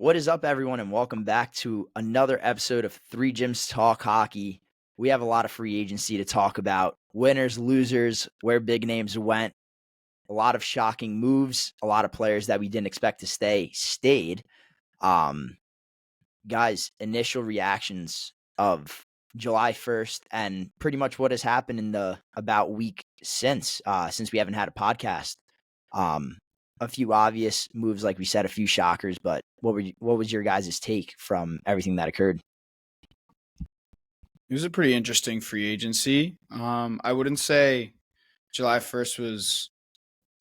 What is up, everyone, and welcome back to another episode of Three Gyms Talk Hockey. We have a lot of free agency to talk about. Winners, losers, where big names went, a lot of shocking moves, a lot of players that we didn't expect to stayed. Guys, initial reactions of July 1st and pretty much what has happened in the about week since we haven't had a podcast. A few obvious moves, like we said, a few shockers, but what was your guys' take from everything that occurred? It was a pretty interesting free agency. I wouldn't say July 1st was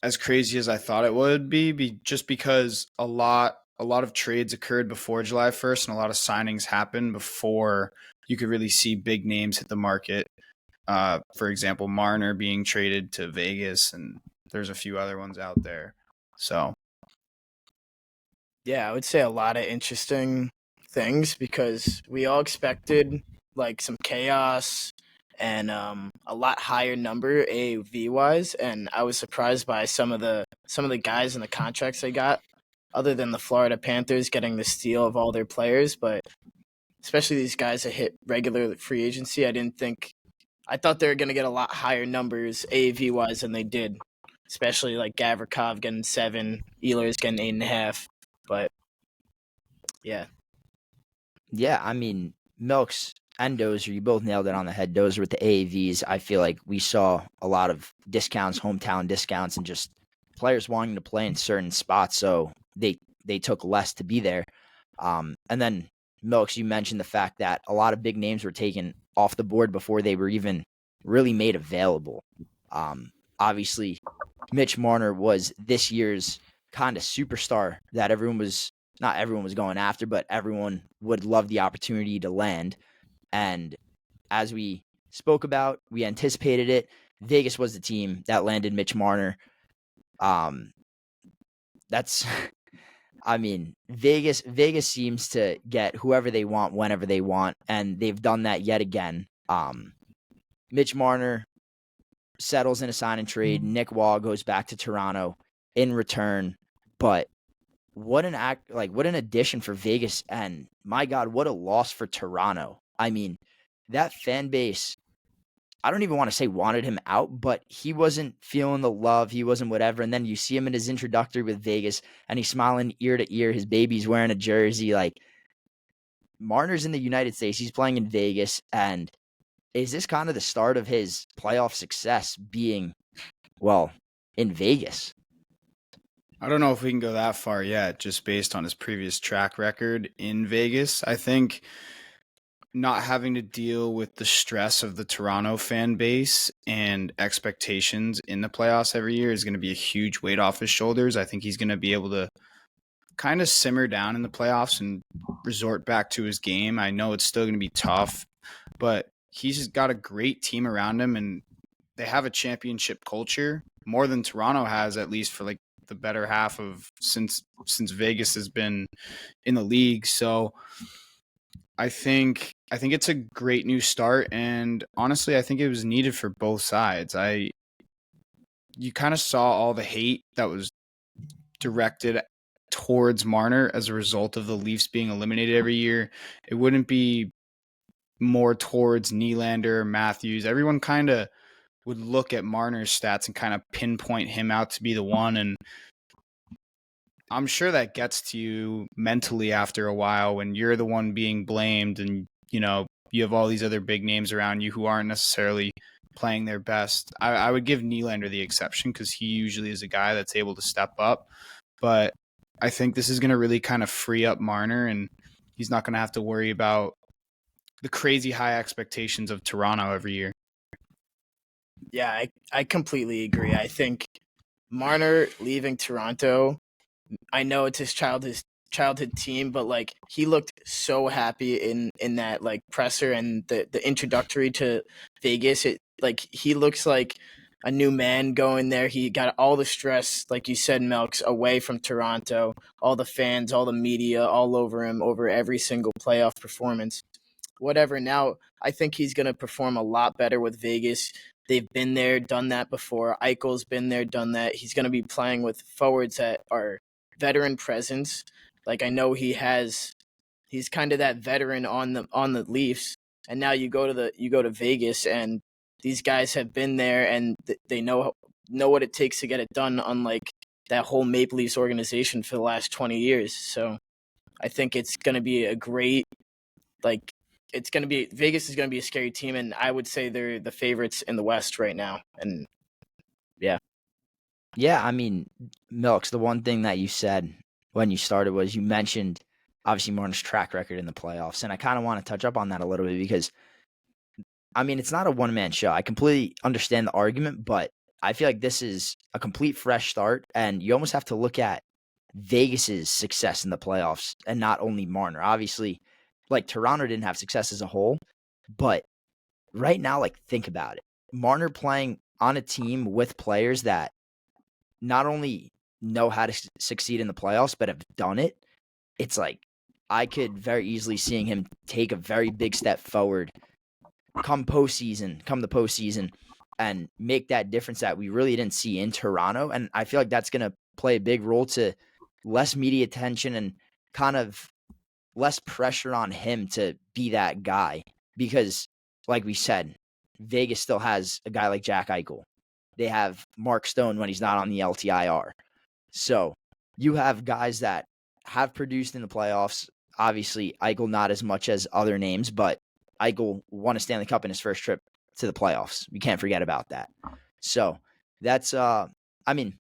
as crazy as I thought it would be just because a lot of trades occurred before July 1st and a lot of signings happened before you could really see big names hit the market. For example, Marner being traded to Vegas, and there's a few other ones out there. So, yeah, I would say a lot of interesting things because we all expected like some chaos and a lot higher number AAV wise, and I was surprised by some of the guys and the contracts they got, other than the Florida Panthers getting the steal of all their players, but especially these guys that hit regular free agency, I thought they were going to get a lot higher numbers AAV wise than they did. Especially like Gavrikov getting 7, Ehlers getting 8.5. But yeah. Yeah, I mean, Milks and Dozer, you both nailed it on the head. Dozer with the AAVs, I feel like we saw a lot of discounts, hometown discounts, and just players wanting to play in certain spots, so they took less to be there. And then, Milks, you mentioned the fact that a lot of big names were taken off the board before they were even really made available. Obviously, Mitch Marner was this year's kind of superstar that not everyone was going after, but everyone would love the opportunity to land. And as we spoke about, we anticipated it. Vegas was the team that landed Mitch Marner. That's, I mean, Vegas seems to get whoever they want, whenever they want, and they've done that yet again. Mitch Marner settles in a sign and trade. Nick Waugh goes back to Toronto in return. But what an addition for Vegas, and my God, what a loss for Toronto. I mean, that fan base, I don't even want to say wanted him out, but he wasn't feeling the love. He wasn't whatever. And then you see him in his introductory with Vegas, and he's smiling ear to ear. His baby's wearing a jersey. Like, Marner's in the United States. He's playing in Vegas, and is this kind of the start of his playoff success being, well, in Vegas? I don't know if we can go that far yet, just based on his previous track record in Vegas. I think not having to deal with the stress of the Toronto fan base and expectations in the playoffs every year is going to be a huge weight off his shoulders. I think he's going to be able to kind of simmer down in the playoffs and resort back to his game. I know it's still going to be tough, but he's got a great team around him, and they have a championship culture, more than Toronto has, at least for like the better half of since Vegas has been in the league. So I think it's a great new start, and honestly, I think it was needed for both sides. You kind of saw all the hate that was directed towards Marner as a result of the Leafs being eliminated every year. It wouldn't be more towards Nylander, Matthews. Everyone kind of would look at Marner's stats and kind of pinpoint him out to be the one. And I'm sure that gets to you mentally after a while when you're the one being blamed and, you have all these other big names around you who aren't necessarily playing their best. I would give Nylander the exception because he usually is a guy that's able to step up. But I think this is going to really kind of free up Marner, and he's not going to have to worry about the crazy high expectations of Toronto every year. Yeah, I completely agree. I think Marner leaving Toronto, I know it's his childhood team, but like he looked so happy in that like presser and the introductory to Vegas. He looks like a new man going there. He got all the stress, like you said, Melks, away from Toronto, all the fans, all the media all over him over every single playoff performance. Whatever. Now, I think he's going to perform a lot better with Vegas. They've been there, done that before. Eichel's been there, done that. He's going to be playing with forwards that are veteran presence. Like, I know he's kind of that veteran on the Leafs, and now you go to Vegas, and these guys have been there, and they know what it takes to get it done, unlike that whole Maple Leafs organization for the last 20 years. So I think it's going to be a great, like, Vegas is going to be a scary team, and I would say they're the favorites in the West right now. And yeah. Yeah, I mean, Milks, the one thing that you said when you started was you mentioned obviously Marner's track record in the playoffs, and I kind of want to touch up on that a little bit because, I mean, it's not a one-man show. I completely understand the argument, but I feel like this is a complete fresh start, and you almost have to look at Vegas's success in the playoffs and not only Marner. Obviously, like Toronto didn't have success as a whole, but right now, like think about it. Marner playing on a team with players that not only know how to succeed in the playoffs, but have done it. It's like I could very easily seeing him take a very big step forward come the postseason, and make that difference that we really didn't see in Toronto. And I feel like that's going to play a big role to less media attention and kind of less pressure on him to be that guy. Because, like we said, Vegas still has a guy like Jack Eichel. They have Mark Stone when he's not on the LTIR. So you have guys that have produced in the playoffs. Obviously, Eichel not as much as other names, but Eichel won a Stanley Cup in his first trip to the playoffs. We can't forget about that. So that's, I mean,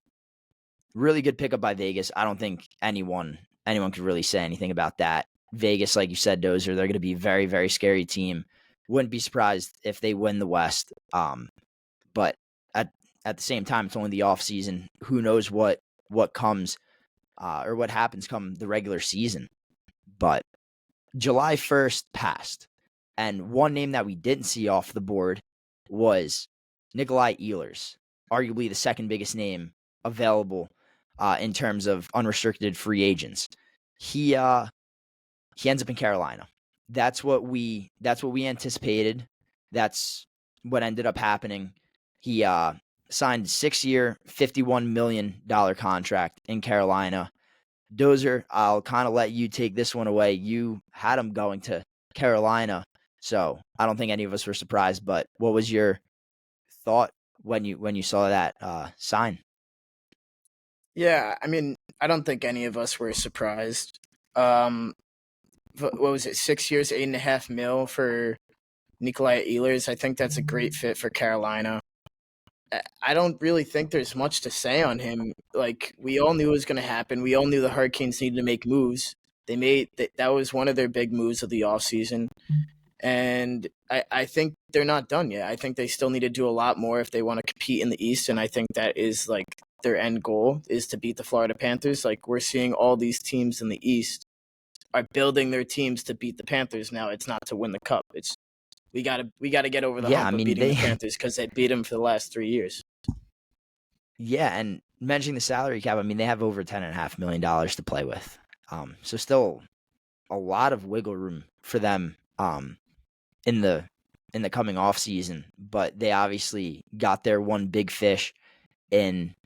really good pickup by Vegas. I don't think anyone could really say anything about that. Vegas, like you said, Dozer, they're going to be a very, very scary team. Wouldn't be surprised if they win the West. But at the same time, it's only the offseason. Who knows what comes or what happens come the regular season. But July 1st passed, and one name that we didn't see off the board was Nikolai Ehlers, arguably the second biggest name available in terms of unrestricted free agents. He ends up in Carolina. That's what we anticipated. That's what ended up happening. He signed a 6-year, $51 million contract in Carolina. Dozer, I'll kind of let you take this one away. You had him going to Carolina, so I don't think any of us were surprised. But what was your thought when you saw that sign? Yeah, I mean, I don't think any of us were surprised. What was it? 6 years, $8.5 million for Nikolai Ehlers. I think that's a great fit for Carolina. I don't really think there's much to say on him. Like, we all knew it was going to happen. We all knew the Hurricanes needed to make moves. They made that was one of their big moves of the offseason. And I think they're not done yet. I think they still need to do a lot more if they want to compete in the East. And I think that is like their end goal is to beat the Florida Panthers. Like, we're seeing all these teams in the East are building their teams to beat the Panthers now. It's not to win the cup. It's we gotta get over the hump of beating the Panthers because they beat them for the last 3 years. Yeah, and mentioning the salary cap, I mean, they have over $10.5 million to play with. So still a lot of wiggle room for them in the coming off season. But they obviously got their one big fish in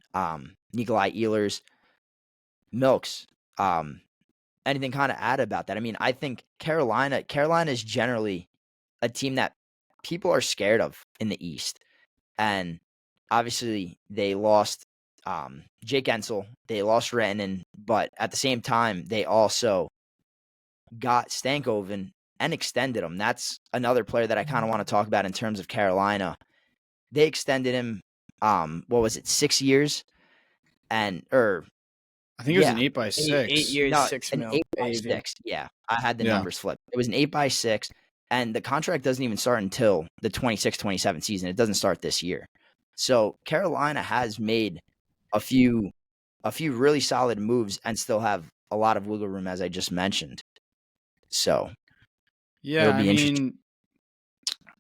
Nikolai Ehlers. Milks. Anything kind of add about that? I mean, I think Carolina is generally a team that people are scared of in the East. And obviously they lost Jake Ensel, they lost Rantanen, but at the same time, they also got Stankoven and extended him. That's another player that I kind of want to talk about in terms of Carolina. They extended him, 6 years? I think it was an 8x6. 8 years, No, $6 an million. 8x6. Yeah, I had the numbers flipped. It was an 8x6, and the contract doesn't even start until the 26-27 season. It doesn't start this year. So Carolina has made a few really solid moves and still have a lot of wiggle room, as I just mentioned. So yeah, I mean,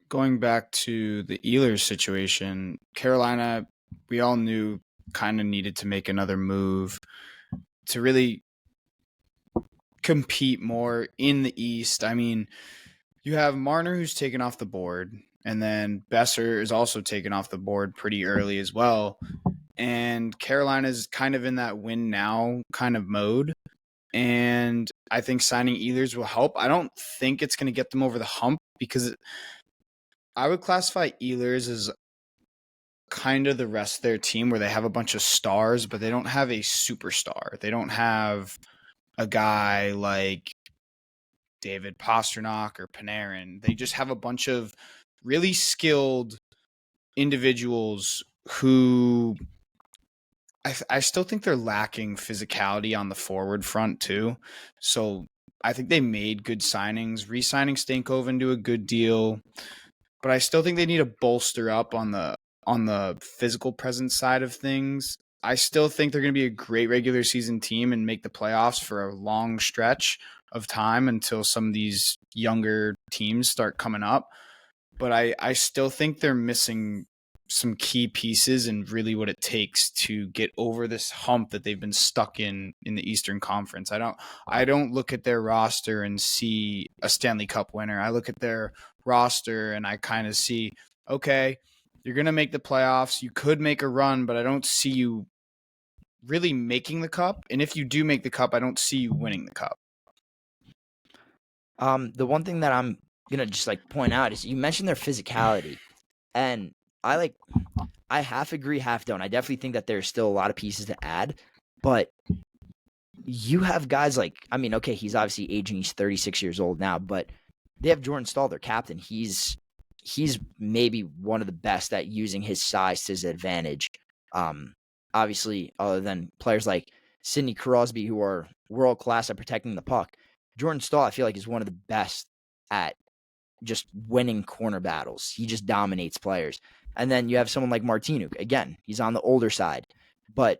going back to the Ehlers situation, Carolina, we all knew kind of needed to make another move to really compete more in the East. I mean, you have Marner who's taken off the board, and then Besser is also taken off the board pretty early as well. And Carolina's kind of in that win now kind of mode. and I think signing Ehlers will help. I don't think it's going to get them over the hump because I would classify Ehlers as kind of the rest of their team where they have a bunch of stars, but they don't have a superstar. They don't have a guy like David Pastrnak or Panarin. They just have a bunch of really skilled individuals who I still think they're lacking physicality on the forward front too. So I think they made good signings, re-signing Stankoven into a good deal, but I still think they need to bolster up on the physical presence side of things. I still think they're going to be a great regular season team and make the playoffs for a long stretch of time until some of these younger teams start coming up. But I still think they're missing some key pieces and really what it takes to get over this hump that they've been stuck in the Eastern Conference. I don't look at their roster and see a Stanley Cup winner. I look at their roster and I kind of see, okay, you're going to make the playoffs. You could make a run, but I don't see you really making the cup. And if you do make the cup, I don't see you winning the cup. The one thing that I'm gonna just point out is you mentioned their physicality, and I half agree, half don't. I definitely think that there's still a lot of pieces to add, but you have guys okay, he's obviously aging. He's 36 years old now, but they have Jordan Staal, their captain. He's maybe one of the best at using his size to his advantage. Obviously, other than players like Sidney Crosby, who are world class at protecting the puck, Jordan Staal, I feel like, is one of the best at just winning corner battles. He just dominates players. And then you have someone like Martinuk. Again, he's on the older side. But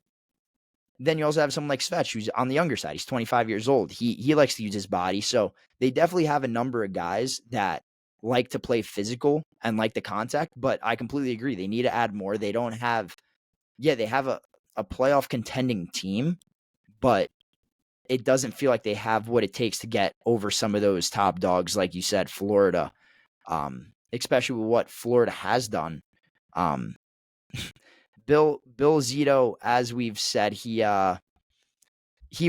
then you also have someone like Svech, who's on the younger side. He's 25 years old. He likes to use his body. So they definitely have a number of guys that like to play physical and like the contact. But I completely agree. They need to add more. They don't have – they have a playoff contending team, but it doesn't feel like they have what it takes to get over some of those top dogs, like you said, Florida, especially with what Florida has done. Bill Zito, as we've said, he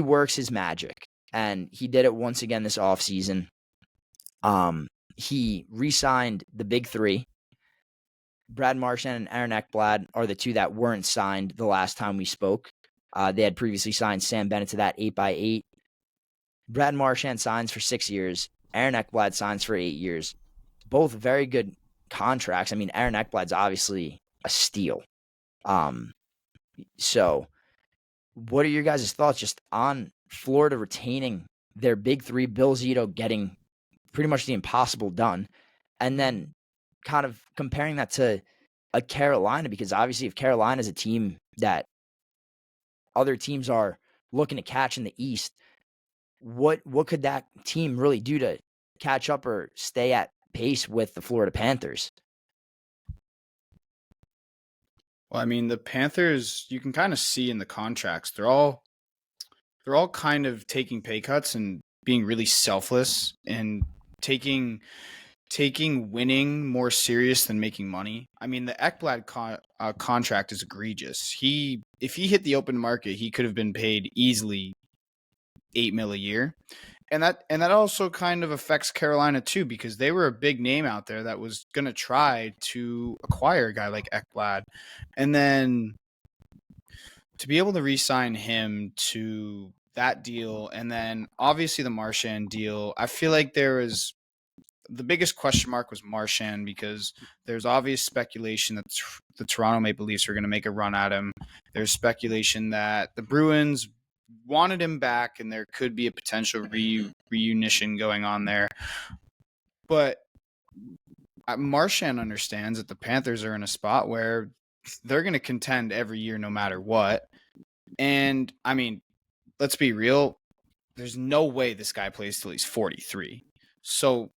works his magic, and he did it once again this offseason. He re-signed the big three. Brad Marchand and Aaron Ekblad are the two that weren't signed the last time we spoke. They had previously signed Sam Bennett to that 8x8. Brad Marchand signs for 6 years. Aaron Ekblad signs for 8 years. Both very good contracts. I mean, Aaron Ekblad's obviously a steal. So what are your guys' thoughts just on Florida retaining their big three, Bill Zito getting pretty much the impossible done, and then kind of comparing that to a Carolina? Because obviously if Carolina is a team that other teams are looking to catch in the East, what could that team really do to catch up or stay at pace with the Florida Panthers? Well, I mean, the Panthers, you can kind of see in the contracts, they're all kind of taking pay cuts and being really selfless and taking winning more serious than making money. I mean, the Ekblad contract is egregious. If he hit the open market, he could have been paid easily $8 million a year. And that also kind of affects Carolina too, because they were a big name out there that was going to try to acquire a guy like Ekblad. And then to be able to re-sign him to that deal, and then obviously the Marchand deal, I feel like the biggest question mark was Marchand, because there's obvious speculation that the Toronto Maple Leafs are going to make a run at him. There's speculation that the Bruins wanted him back, and there could be a potential reunition going on there. But Marchand understands that the Panthers are in a spot where they're going to contend every year no matter what. And, I mean, let's be real. There's no way this guy plays till he's 43. So,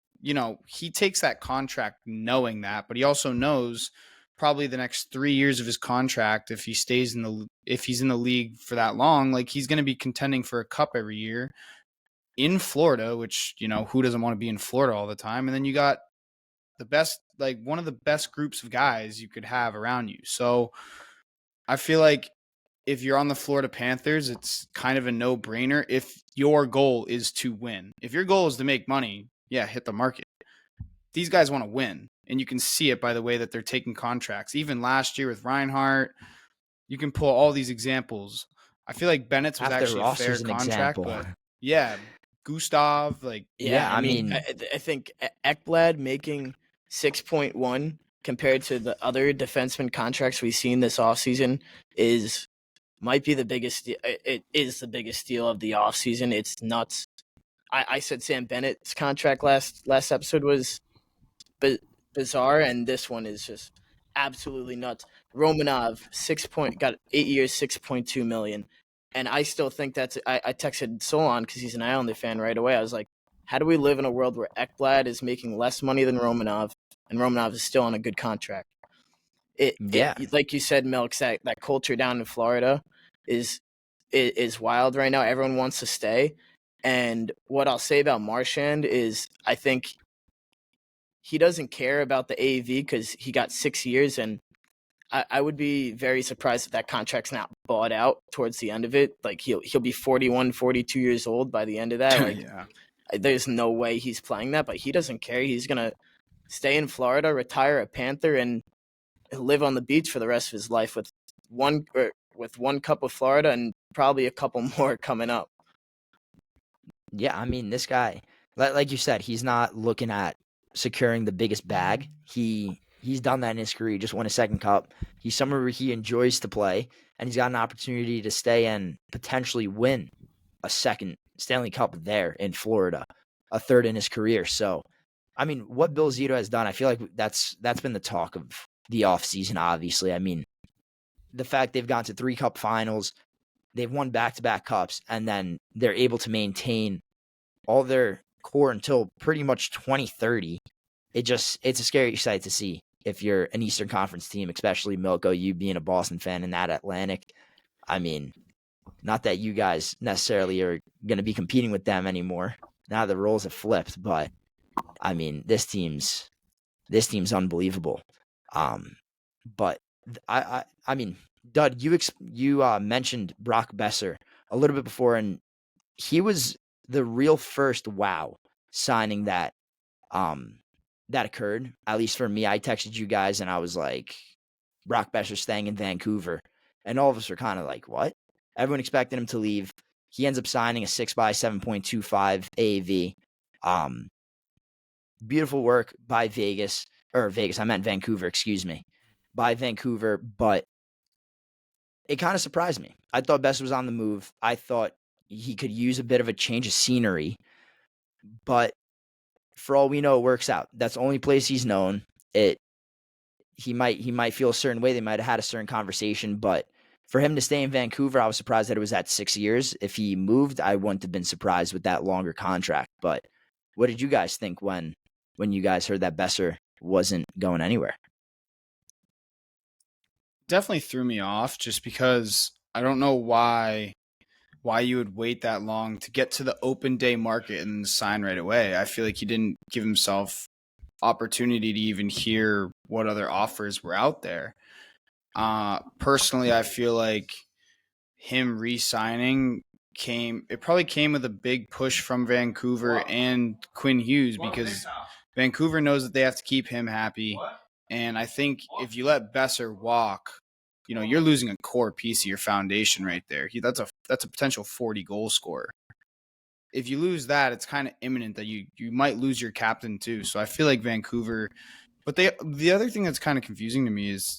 he takes that contract knowing that, but he also knows probably the next 3 years of his contract, if he's in the league for that long, he's going to be contending for a cup every year in Florida, which, who doesn't want to be in Florida all the time? And then you got the best, one of the best groups of guys you could have around you. So I feel like if you're on the Florida Panthers, it's kind of a no-brainer if your goal is to win. If your goal is to make money, yeah, hit the market. These guys want to win, and you can see it by the way that they're taking contracts. Even last year with Reinhardt, you can pull all these examples. I feel like Bennett's was Half their actually a fair roster's an contract, example. but yeah, Gustav, like Yeah, I mean- I think Ekblad making 6.1 compared to the other defenseman contracts we've seen this offseason might be the biggest. It is the biggest deal of the offseason. It's nuts. I said Sam Bennett's contract last episode was bizarre, and this one is just absolutely nuts. Romanov got 8 years, 6.2 million, and I still think that's. I texted Solon because he's an Islander fan right away. I was like, how do we live in a world where Ekblad is making less money than Romanov, and Romanov is still on a good contract? It like you said, Milks, that culture down in Florida is wild right now. Everyone wants to stay. And what I'll say about Marchand is I think he doesn't care about the AAV because he got 6 years, and I would be very surprised if that contract's not bought out towards the end of it. Like he'll be 41, 42 years old by the end of that. Like yeah. There's no way he's playing that, but he doesn't care. He's gonna stay in Florida, retire a Panther, and live on the beach for the rest of his life with one cup of Florida and probably a couple more coming up. Yeah, I mean, this guy, like you said, he's not looking at securing the biggest bag. He's done that in his career. He just won a second cup. He's somewhere where he enjoys to play, and he's got an opportunity to stay and potentially win a second Stanley Cup there in Florida, a third in his career. So, I mean, what Bill Zito has done, I feel like that's been the talk of the offseason, obviously. I mean, the fact they've gone to 3 cup finals, they've won back-to-back cups, and then they're able to maintain all their core until pretty much 2030. It's a scary sight to see if you're an Eastern Conference team, especially Milko, you being a Boston fan in that Atlantic. I mean, not that you guys necessarily are going to be competing with them anymore. Now the roles have flipped, but I mean, this team's unbelievable. But I mean, Dud, you mentioned Brock Besser a little bit before, and he was the real first wow signing that occurred. At least for me, I texted you guys and I was like, Brock Besser staying in Vancouver, and all of us were kind of like, what? Everyone expected him to leave. He ends up signing a 6x 7.25 AAV. Beautiful work by I meant Vancouver, excuse me, by Vancouver, but it kind of surprised me. I thought Besser was on the move. I thought he could use a bit of a change of scenery, but for all we know, it works out. That's the only place he's known. He might feel a certain way. They might have had a certain conversation, but for him to stay in Vancouver, I was surprised that it was at 6 years. If he moved, I wouldn't have been surprised with that longer contract. But what did you guys think when you guys heard that Besser wasn't going anywhere? Definitely threw me off just because I don't know why you would wait that long to get to the open day market and sign right away. I feel like he didn't give himself opportunity to even hear what other offers were out there. Personally, I feel like him re-signing probably came with a big push from Vancouver and Quinn Hughes because Vancouver knows that they have to keep him happy. And I think if you let Besser walk, you're losing a core piece of your foundation right there. That's a potential 40 goal scorer. If you lose that, it's kind of imminent that you might lose your captain too. So I feel like Vancouver, but the other thing that's kind of confusing to me is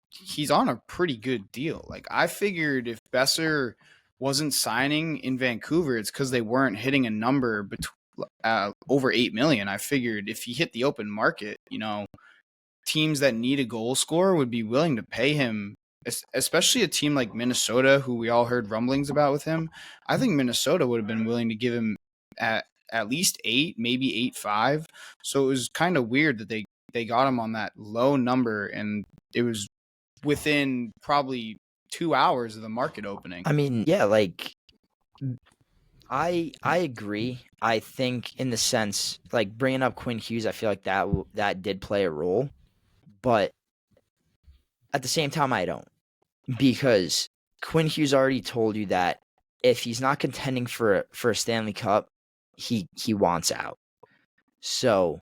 he's on a pretty good deal. Like I figured if Besser wasn't signing in Vancouver, it's because they weren't hitting a number over 8 million. I figured if he hit the open market, teams that need a goal scorer would be willing to pay him, especially a team like Minnesota, who we all heard rumblings about with him. I think Minnesota would have been willing to give him at least 8, maybe 8.5. So it was kind of weird that they got him on that low number, and it was within probably 2 hours of the market opening. I mean, yeah, like I agree. I think in the sense, like bringing up Quinn Hughes, I feel like that did play a role, but at the same time, I don't, because Quinn Hughes already told you that if he's not contending for a Stanley Cup, he wants out. So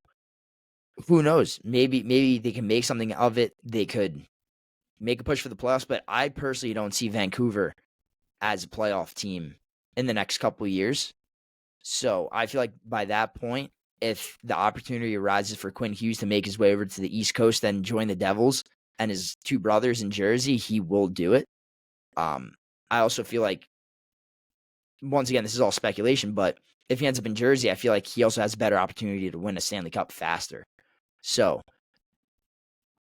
who knows? Maybe they can make something of it. They could make a push for the playoffs, but I personally don't see Vancouver as a playoff team in the next couple of years. So I feel like by that point, if the opportunity arises for Quinn Hughes to make his way over to the East Coast and join the Devils and his two brothers in Jersey, he will do it. I also feel like, once again, this is all speculation, but if he ends up in Jersey, I feel like he also has a better opportunity to win a Stanley Cup faster. So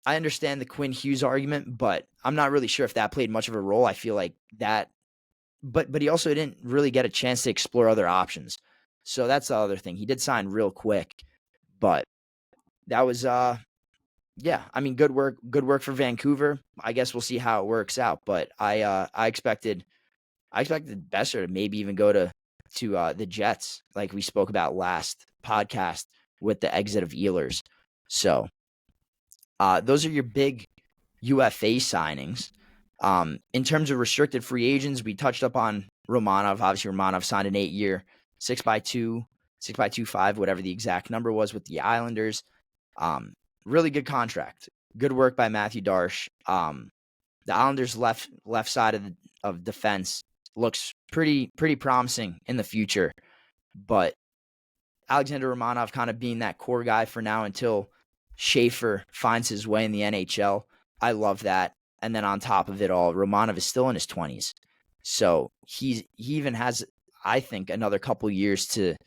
I understand the Quinn Hughes argument, but I'm not really sure if that played much of a role. I feel like that, but he also didn't really get a chance to explore other options. So that's the other thing. He did sign real quick, but that was yeah, I mean, good work for Vancouver. I guess we'll see how it works out, but I expected Besser to maybe even go to the Jets, like we spoke about last podcast with the exit of Ehlers. So those are your big UFA signings. In terms of restricted free agents, we touched up on Romanov. Obviously, Romanov signed an 8-year, 6x2, 6x25, whatever the exact number was with the Islanders. Really good contract. Good work by Matthew Darsh. The Islanders' left side of defense looks pretty promising in the future, but Alexander Romanov kind of being that core guy for now until Schaefer finds his way in the NHL. I love that. And then on top of it all, Romanov is still in his 20s. So he even has, I think, another couple years to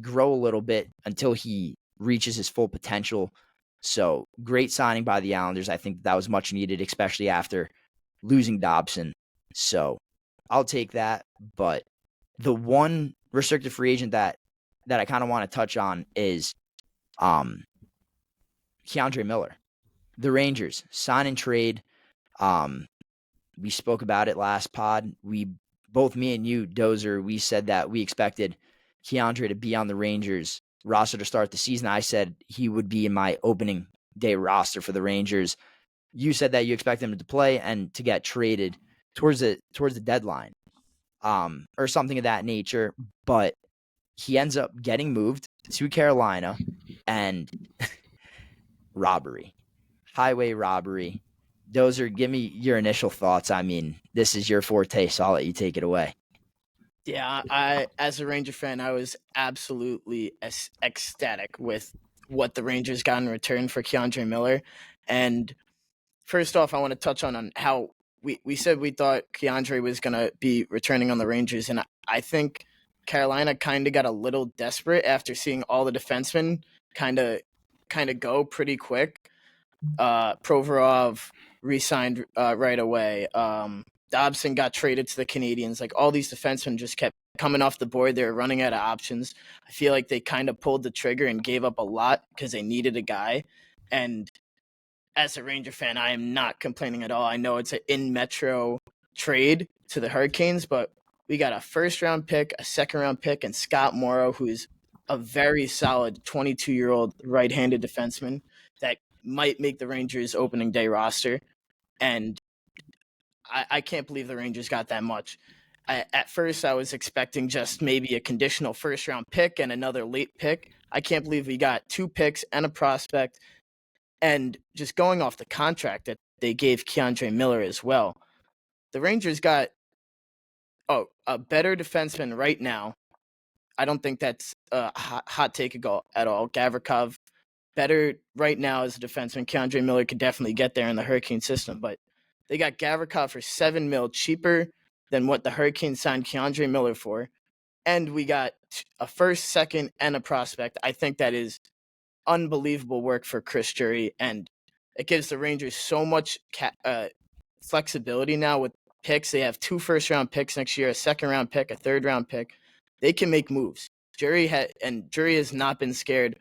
grow a little bit until he reaches his full potential. So great signing by the Islanders. I think that was much needed, especially after losing Dobson. So I'll take that. But the one restricted free agent that I kind of want to touch on is Keandre Miller. The Rangers sign and trade. We spoke about it last pod. Both me and you, Dozer, we said that we expected Keandre to be on the Rangers roster to start the season. I said he would be in my opening day roster for the Rangers. You said that you expect him to play and to get traded towards the deadline, or something of that nature. But he ends up getting moved to Carolina, and robbery, highway robbery. Dozer, give me your initial thoughts. I mean, this is your forte, so I'll let you take it away. Yeah, I as a Ranger fan, I was absolutely ecstatic with what the Rangers got in return for Keandre Miller. And first off, I want to touch on how we said we thought Keandre was going to be returning on the Rangers, and I think Carolina kind of got a little desperate after seeing all the defensemen kind of go pretty quick. Provorov re-signed right away. Dobson got traded to the Canadiens. Like, all these defensemen just kept coming off the board. They were running out of options. I feel like they kind of pulled the trigger and gave up a lot because they needed a guy. And as a Ranger fan, I am not complaining at all. I know it's an in-metro trade to the Hurricanes, but we got a first-round pick, a second-round pick, and Scott Morrow, who is a very solid 22-year-old right-handed defenseman that might make the Rangers opening day roster. And I can't believe the Rangers got that much. At first, I was expecting just maybe a conditional first-round pick and another late pick. I can't believe we got 2 picks and a prospect. And just going off the contract that they gave Keandre Miller as well, the Rangers got a better defenseman right now. I don't think that's a hot take at all. Gavrikov, better right now as a defenseman. Keandre Miller could definitely get there in the Hurricane system, but they got Gavrikov for $7 million, cheaper than what the Hurricanes signed Keandre Miller for. And we got a first, second, and a prospect. I think that is unbelievable work for Chris Drury, and it gives the Rangers so much flexibility now with picks. They have 2 first-round picks next year, a second-round pick, a third-round pick. They can make moves. Drury has not been scared,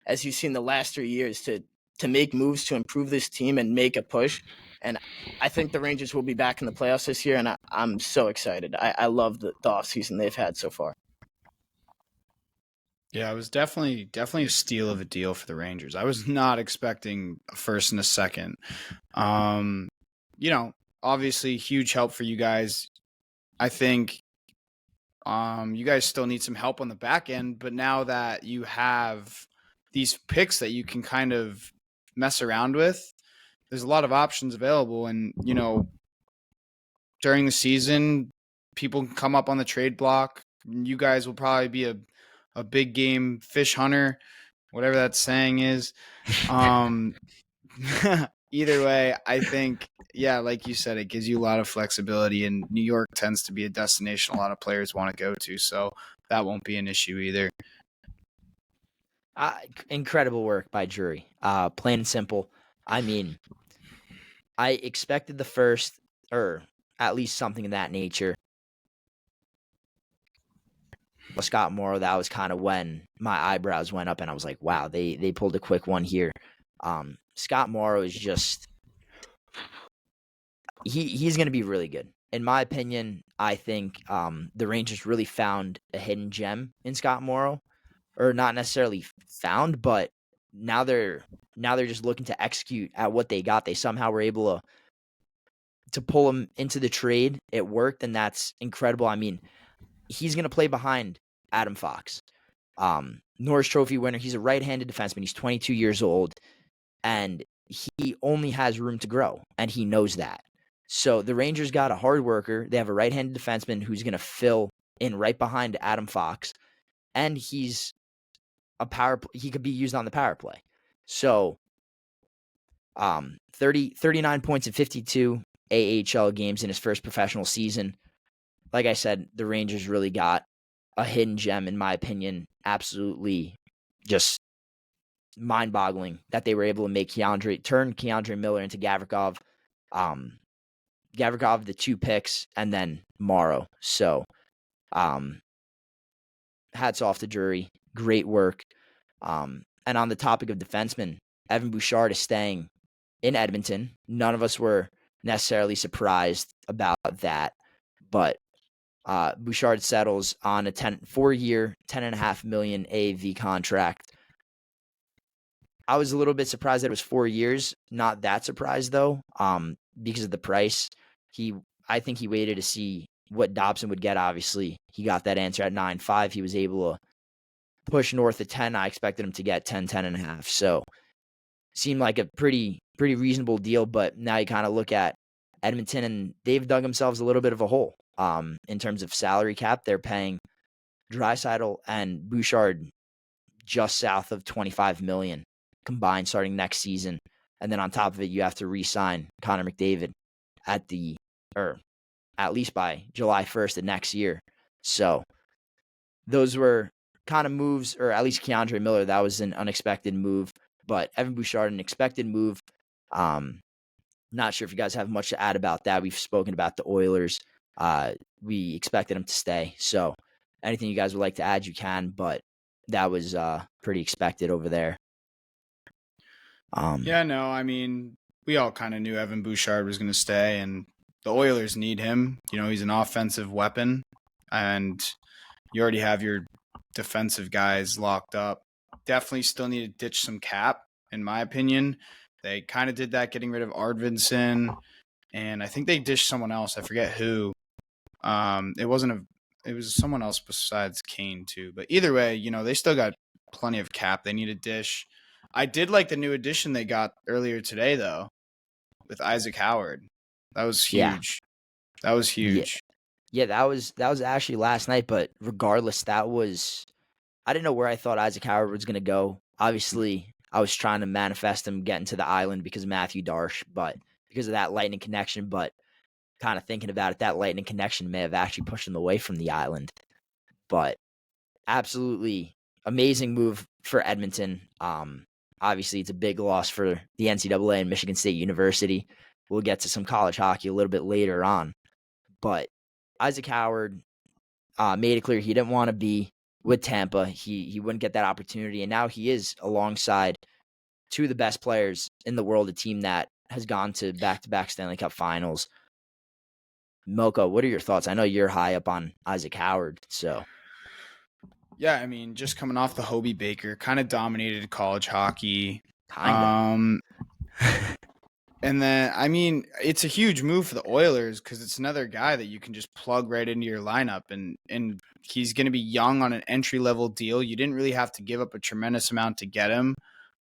as you've seen the last 3 years, to make moves to improve this team and make a push. And I think the Rangers will be back in the playoffs this year, and I'm so excited. I love the offseason they've had so far. Yeah, it was definitely a steal of a deal for the Rangers. I was not expecting a first and a second. obviously huge help for you guys. I think you guys still need some help on the back end, but now that you have these picks that you can kind of mess around with, there's a lot of options available. And, during the season, people can come up on the trade block. You guys will probably be a big game fish hunter, whatever that saying is. Either way, I think, like you said, it gives you a lot of flexibility, and New York tends to be a destination a lot of players want to go to, so that won't be an issue either. Incredible work by Drury. Plain and simple. I mean, I expected the first, or at least something of that nature. Scott Morrow, that was kind of when my eyebrows went up, and I was like, wow, they pulled a quick one here. Scott Morrow is just he's going to be really good. In my opinion, I think the Rangers really found a hidden gem in Scott Morrow, or not necessarily found, but now they're just looking to execute at what they got. They somehow were able to pull him into the trade. It worked, and that's incredible. I mean, he's going to play behind Adam Fox, Norris Trophy winner. He's a right-handed defenseman. He's 22 years old, and he only has room to grow, and he knows that. So the Rangers got a hard worker. They have a right-handed defenseman who's going to fill in right behind Adam Fox, and he's he could be used on the power play. So 39 points in 52 AHL games in his first professional season. Like I said, the Rangers really got a hidden gem, in my opinion. Absolutely just mind-boggling that they were able to make turn Keandre Miller into Gavrikov. Gavrikov, the 2 picks, and then Morrow. So hats off to Drury. Great work. And on the topic of defensemen, Evan Bouchard is staying in Edmonton. None of us were necessarily surprised about that, but Bouchard settles on a 4-year, $10.5 million AAV contract. I was a little bit surprised that it was 4 years. Not that surprised though, because of the price. I think he waited to see what Dobson would get. Obviously, he got that answer at 9.5. He was able to push north of 10. I expected him to get 10.5. So seemed like a pretty reasonable deal. But now you kind of look at Edmonton, and they've dug themselves a little bit of a hole. In terms of salary cap, they're paying Draisaitl and Bouchard just south of $25 million combined starting next season, and then on top of it, you have to re-sign Connor McDavid at least by July 1st of next year. So those were kind of moves, or at least Keandre Miller, that was an unexpected move, but Evan Bouchard, an expected move. Not sure if you guys have much to add about that. We've spoken about the Oilers. We expected him to stay. So anything you guys would like to add, you can, but that was pretty expected over there. I mean, we all kind of knew Evan Bouchard was going to stay, and the Oilers need him. He's an offensive weapon, and you already have your defensive guys locked up. Definitely still need to ditch some cap, in my opinion. They kind of did that getting rid of Arvidsson, and I think they dished someone else. I forget who. It was someone else besides Kane too. But either way, they still got plenty of cap. They need a dish. I did like the new addition they got earlier today, though, with Isaac Howard. That was huge. Yeah. That was huge. Yeah, that was actually last night. But regardless, I didn't know where I thought Isaac Howard was going to go. Obviously, I was trying to manifest him getting to the island because of Matthew Darsh, but because of that lightning connection. But kind of thinking about it, that lightning connection may have actually pushed him away from the island. But absolutely amazing move for Edmonton. Obviously, it's a big loss for the NCAA and Michigan State University. We'll get to some college hockey a little bit later on. But Isaac Howard made it clear he didn't want to be with Tampa. He wouldn't get that opportunity, and now he is alongside 2 of the best players in the world, a team that has gone to back-to-back Stanley Cup finals. Milko, what are your thoughts? I know you're high up on Isaac Howard, so. Yeah, I mean, just coming off the Hobey Baker, kind of dominated college hockey. Kinda. And then, I mean, it's a huge move for the Oilers because it's another guy that you can just plug right into your lineup, and he's going to be young on an entry level deal. You didn't really have to give up a tremendous amount to get him.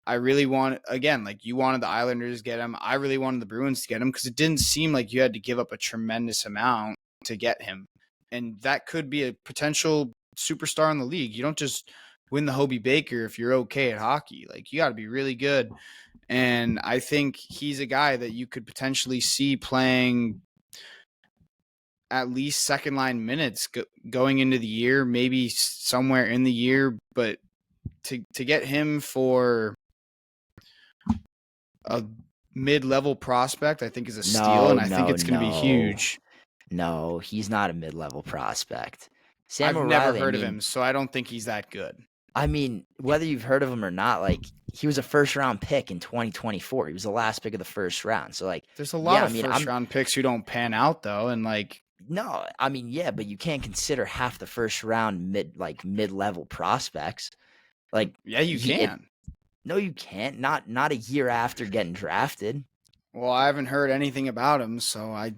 I really want, again, like you wanted the Islanders to get him. I really wanted the Bruins to get him because it didn't seem like you had to give up a tremendous amount to get him. And that could be a potential superstar in the league. You don't just win the Hobie Baker if you're okay at hockey. Like, you got to be really good. And I think he's a guy that you could potentially see playing at least second line minutes going into the year, maybe somewhere in the year. But to get him for a mid-level prospect, I think is a steal, and I think it's going to be huge. No, he's not a mid-level prospect. I've never heard of him, so I don't think he's that good. I mean, whether you've heard of him or not, like, he was a first-round pick in 2024. He was the last pick of the first round. So, like, there's a lot of first-round picks who don't pan out, though, and like. No, I mean, yeah, but you can't consider half the first-round mid-level prospects. Like, yeah, you can. No, you can't. Not a year after getting drafted. Well, I haven't heard anything about him, so I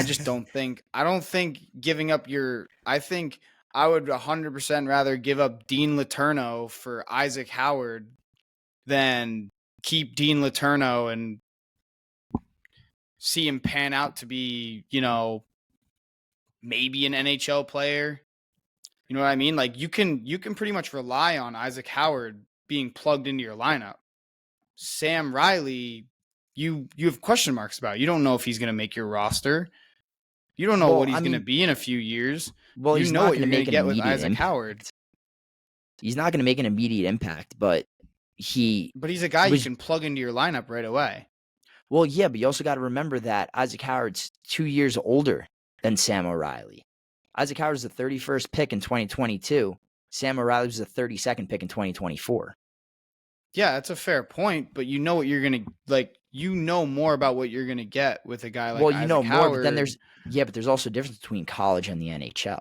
just don't think. I don't think giving up your. I think I would 100% rather give up Dean Letourneau for Isaac Howard than keep Dean Letourneau and see him pan out to be, maybe an NHL player. You know what I mean? Like, you can pretty much rely on Isaac Howard being plugged into your lineup. Sam Riley, you have question marks about. You don't know if he's going to make your roster. You don't know what he's going to be in a few years. Well, you know what you're going to get with Isaac Howard. He's not going to make an immediate impact, but he's a guy you can plug into your lineup right away. Well, yeah, but you also got to remember that Isaac Howard's 2 years older than Sam O'Reilly. Isaac Howard was the 31st pick in 2022. Sam O'Reilly was the 32nd pick in 2024. Yeah, that's a fair point, but you know what you're going to, like, you know more about what you're going to get with a guy like Isaac Howard. More, but then there's also a difference between college and the NHL.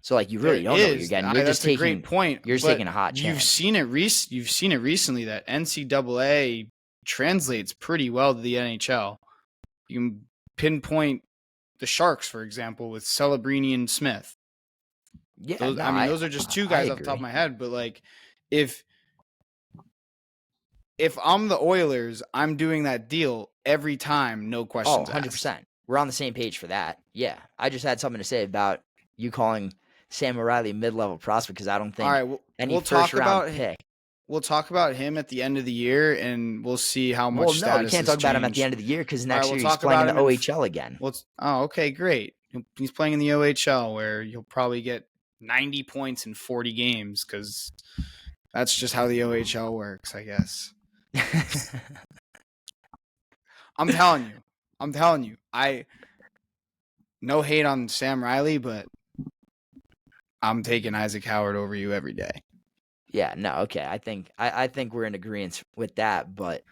So, like, you really don't know what you're getting. You're just taking a great point. You're just taking a hot chance. You've seen it recently that NCAA translates pretty well to the NHL. You can pinpoint the Sharks, for example, with Celebrini and Smith. Yeah, those are just two guys off the top of my head. But like, if I'm the Oilers, I'm doing that deal every time, no questions asked. 100%. We're on the same page for that. Yeah, I just had something to say about you calling Sam O'Reilly a mid-level prospect because I don't think any first-round pick. We'll talk about him at the end of the year, and we'll see how much status. Well, no, you can't talk about him at the end of the year because next year he's playing in the OHL again. Okay, great. He's playing in the OHL where he'll probably get 90 points in 40 games because that's just how the OHL works, I guess. I'm telling you. No hate on Sam Riley, but I'm taking Isaac Howard over you every day. Yeah, no, okay. I think we're in agreement with that, but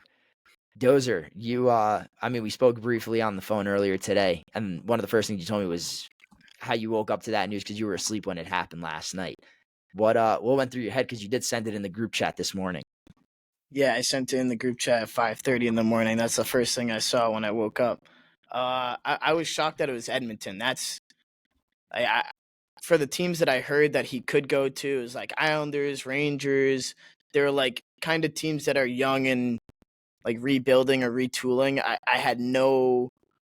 Dozer, we spoke briefly on the phone earlier today, and one of the first things you told me was how you woke up to that news because you were asleep when it happened last night. What went through your head because you did send it in the group chat this morning? Yeah, I sent it in the group chat at 5:30 in the morning. That's the first thing I saw when I woke up. I was shocked that it was Edmonton. For the teams that I heard that he could go to, is like Islanders, Rangers. They're like kind of teams that are young and like rebuilding or retooling. I had no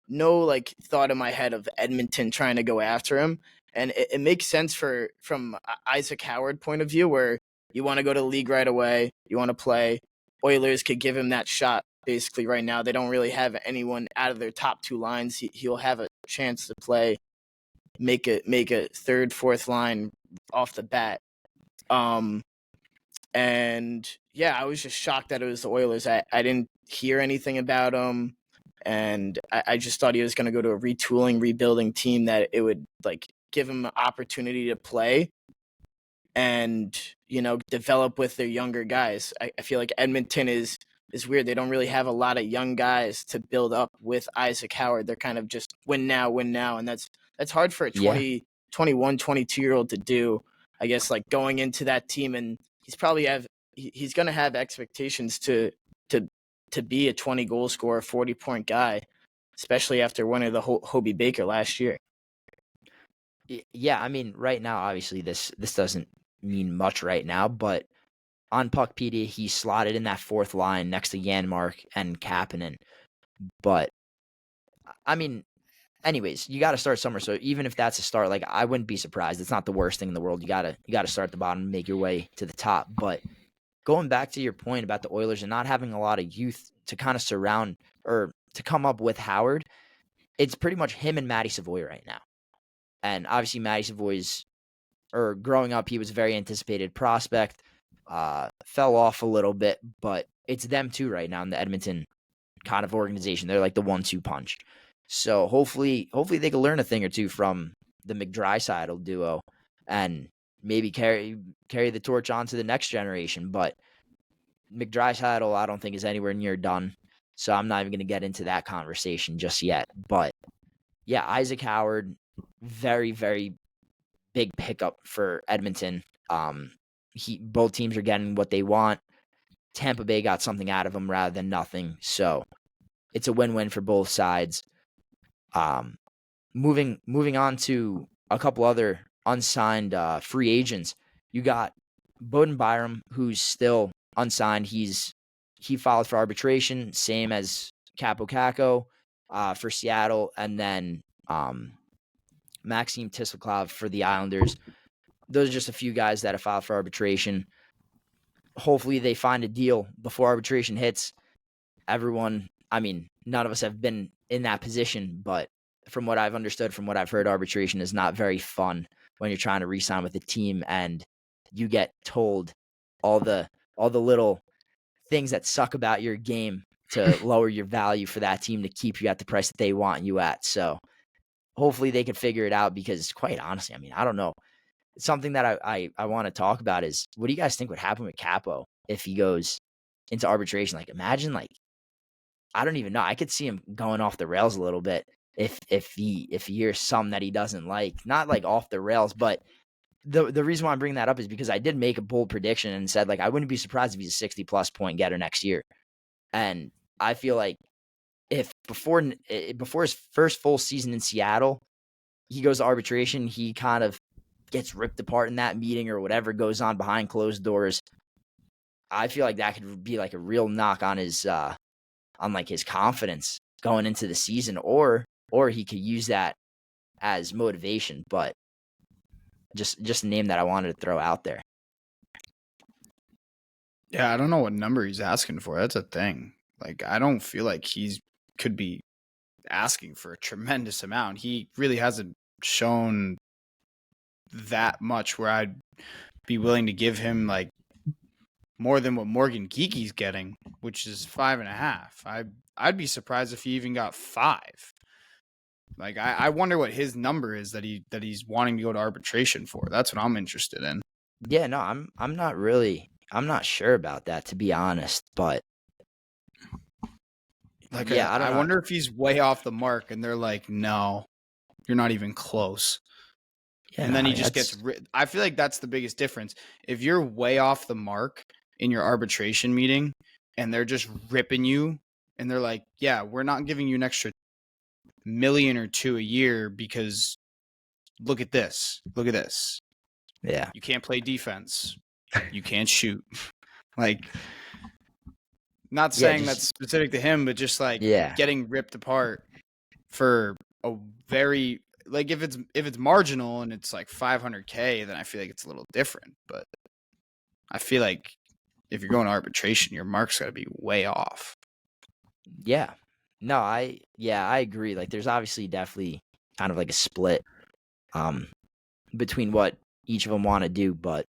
like thought in my head of Edmonton trying to go after him. And it makes sense from Isaac Howard point of view, where you want to go to the league right away, you want to play. Oilers could give him that shot basically right now. They don't really have anyone out of their top two lines. He'll have a chance to play, make a third, fourth line off the bat. And yeah, I was just shocked that it was the Oilers. I didn't hear anything about him, and I just thought he was going to go to a retooling, rebuilding team that it would like give him an opportunity to play and, develop with their younger guys. I feel like Edmonton is weird. They don't really have a lot of young guys to build up with Isaac Howard. They're kind of just win now. And that's hard for a 21, 22-year-old to do, I guess, like going into that team. And he's going to have expectations to to be a 20-goal scorer, 40-point guy, especially after winning the Hobie Baker last year. Yeah, I mean, right now, obviously, this doesn't mean much right now, but on Puckpedia, he's slotted in that fourth line next to Janmark and Kapanen. But, I mean, anyways, you got to start somewhere. So even if that's a start, like, I wouldn't be surprised. It's not the worst thing in the world. You gotta start at the bottom and make your way to the top. But going back to your point about the Oilers and not having a lot of youth to kind of surround or to come up with Howard, it's pretty much him and Matty Savoy right now. And obviously, Matty Savoy's, or growing up, he was a very anticipated prospect. Fell off a little bit, but it's them two right now in the Edmonton kind of organization. They're like the 1-2 punch. So hopefully they can learn a thing or two from the McDrysaddle duo and maybe carry the torch on to the next generation. But McDrysaddle, I don't think is anywhere near done. So I'm not even going to get into that conversation just yet. But yeah, Isaac Howard, very, very big pickup for Edmonton. Both teams are getting what they want. Tampa Bay got something out of him rather than nothing. So it's a win-win for both sides. Moving on to a couple other unsigned free agents. You got Boden Byram, who's still unsigned. He filed for arbitration, same as Capo Caco for Seattle, and then Maxime Tisselklov for the Islanders. Those are just a few guys that have filed for arbitration. Hopefully they find a deal before arbitration hits. Everyone, I mean, none of us have been in that position, but from what I've understood, from what I've heard, arbitration is not very fun when you're trying to re-sign with a team and you get told all the little things that suck about your game to lower your value for that team to keep you at the price that they want you at. So hopefully they can figure it out, because quite honestly, I mean, I don't know. Something that I want to talk about is, what do you guys think would happen with Capo if he goes into arbitration? Like, imagine, like, I don't even know. I could see him going off the rails a little bit if he hears some that he doesn't like. Not like off the rails, but the reason why I'm bringing that up is because I did make a bold prediction and said, like, I wouldn't be surprised if he's a 60-plus point getter next year. And I feel like if before his first full season in Seattle, he goes to arbitration, he kind of gets ripped apart in that meeting or whatever goes on behind closed doors. I feel like that could be like a real knock on his his confidence going into the season, or he could use that as motivation. But just a name that I wanted to throw out there. Yeah, I don't know what number he's asking for. That's a thing. Like, I don't feel like he's could be asking for a tremendous amount. He really hasn't shown that much where I'd be willing to give him like more than what Morgan Geeky's getting, which is 5.5. I'd be surprised if he even got 5. Like, I wonder what his number is that he's wanting to go to arbitration for. That's what I'm interested in. Yeah, no, I'm not sure about that, to be honest, but like, yeah, I don't know. wonder if he's way off the mark and they're like, no, you're not even close. Yeah, and then he just gets I feel like that's the biggest difference. If you're way off the mark in your arbitration meeting and they're just ripping you and they're like, yeah, we're not giving you an extra $1 million or $2 million a year because look at this. Look at this. Yeah. You can't play defense. You can't shoot. Like, not saying that's specific to him, but just like getting ripped apart for a very, like, if it's marginal and it's like $500K, then I feel like it's a little different. But I feel like if you're going to arbitration, your mark's got to be way off. Yeah. No, I agree. Like, there's obviously definitely kind of like a split between what each of them want to do, but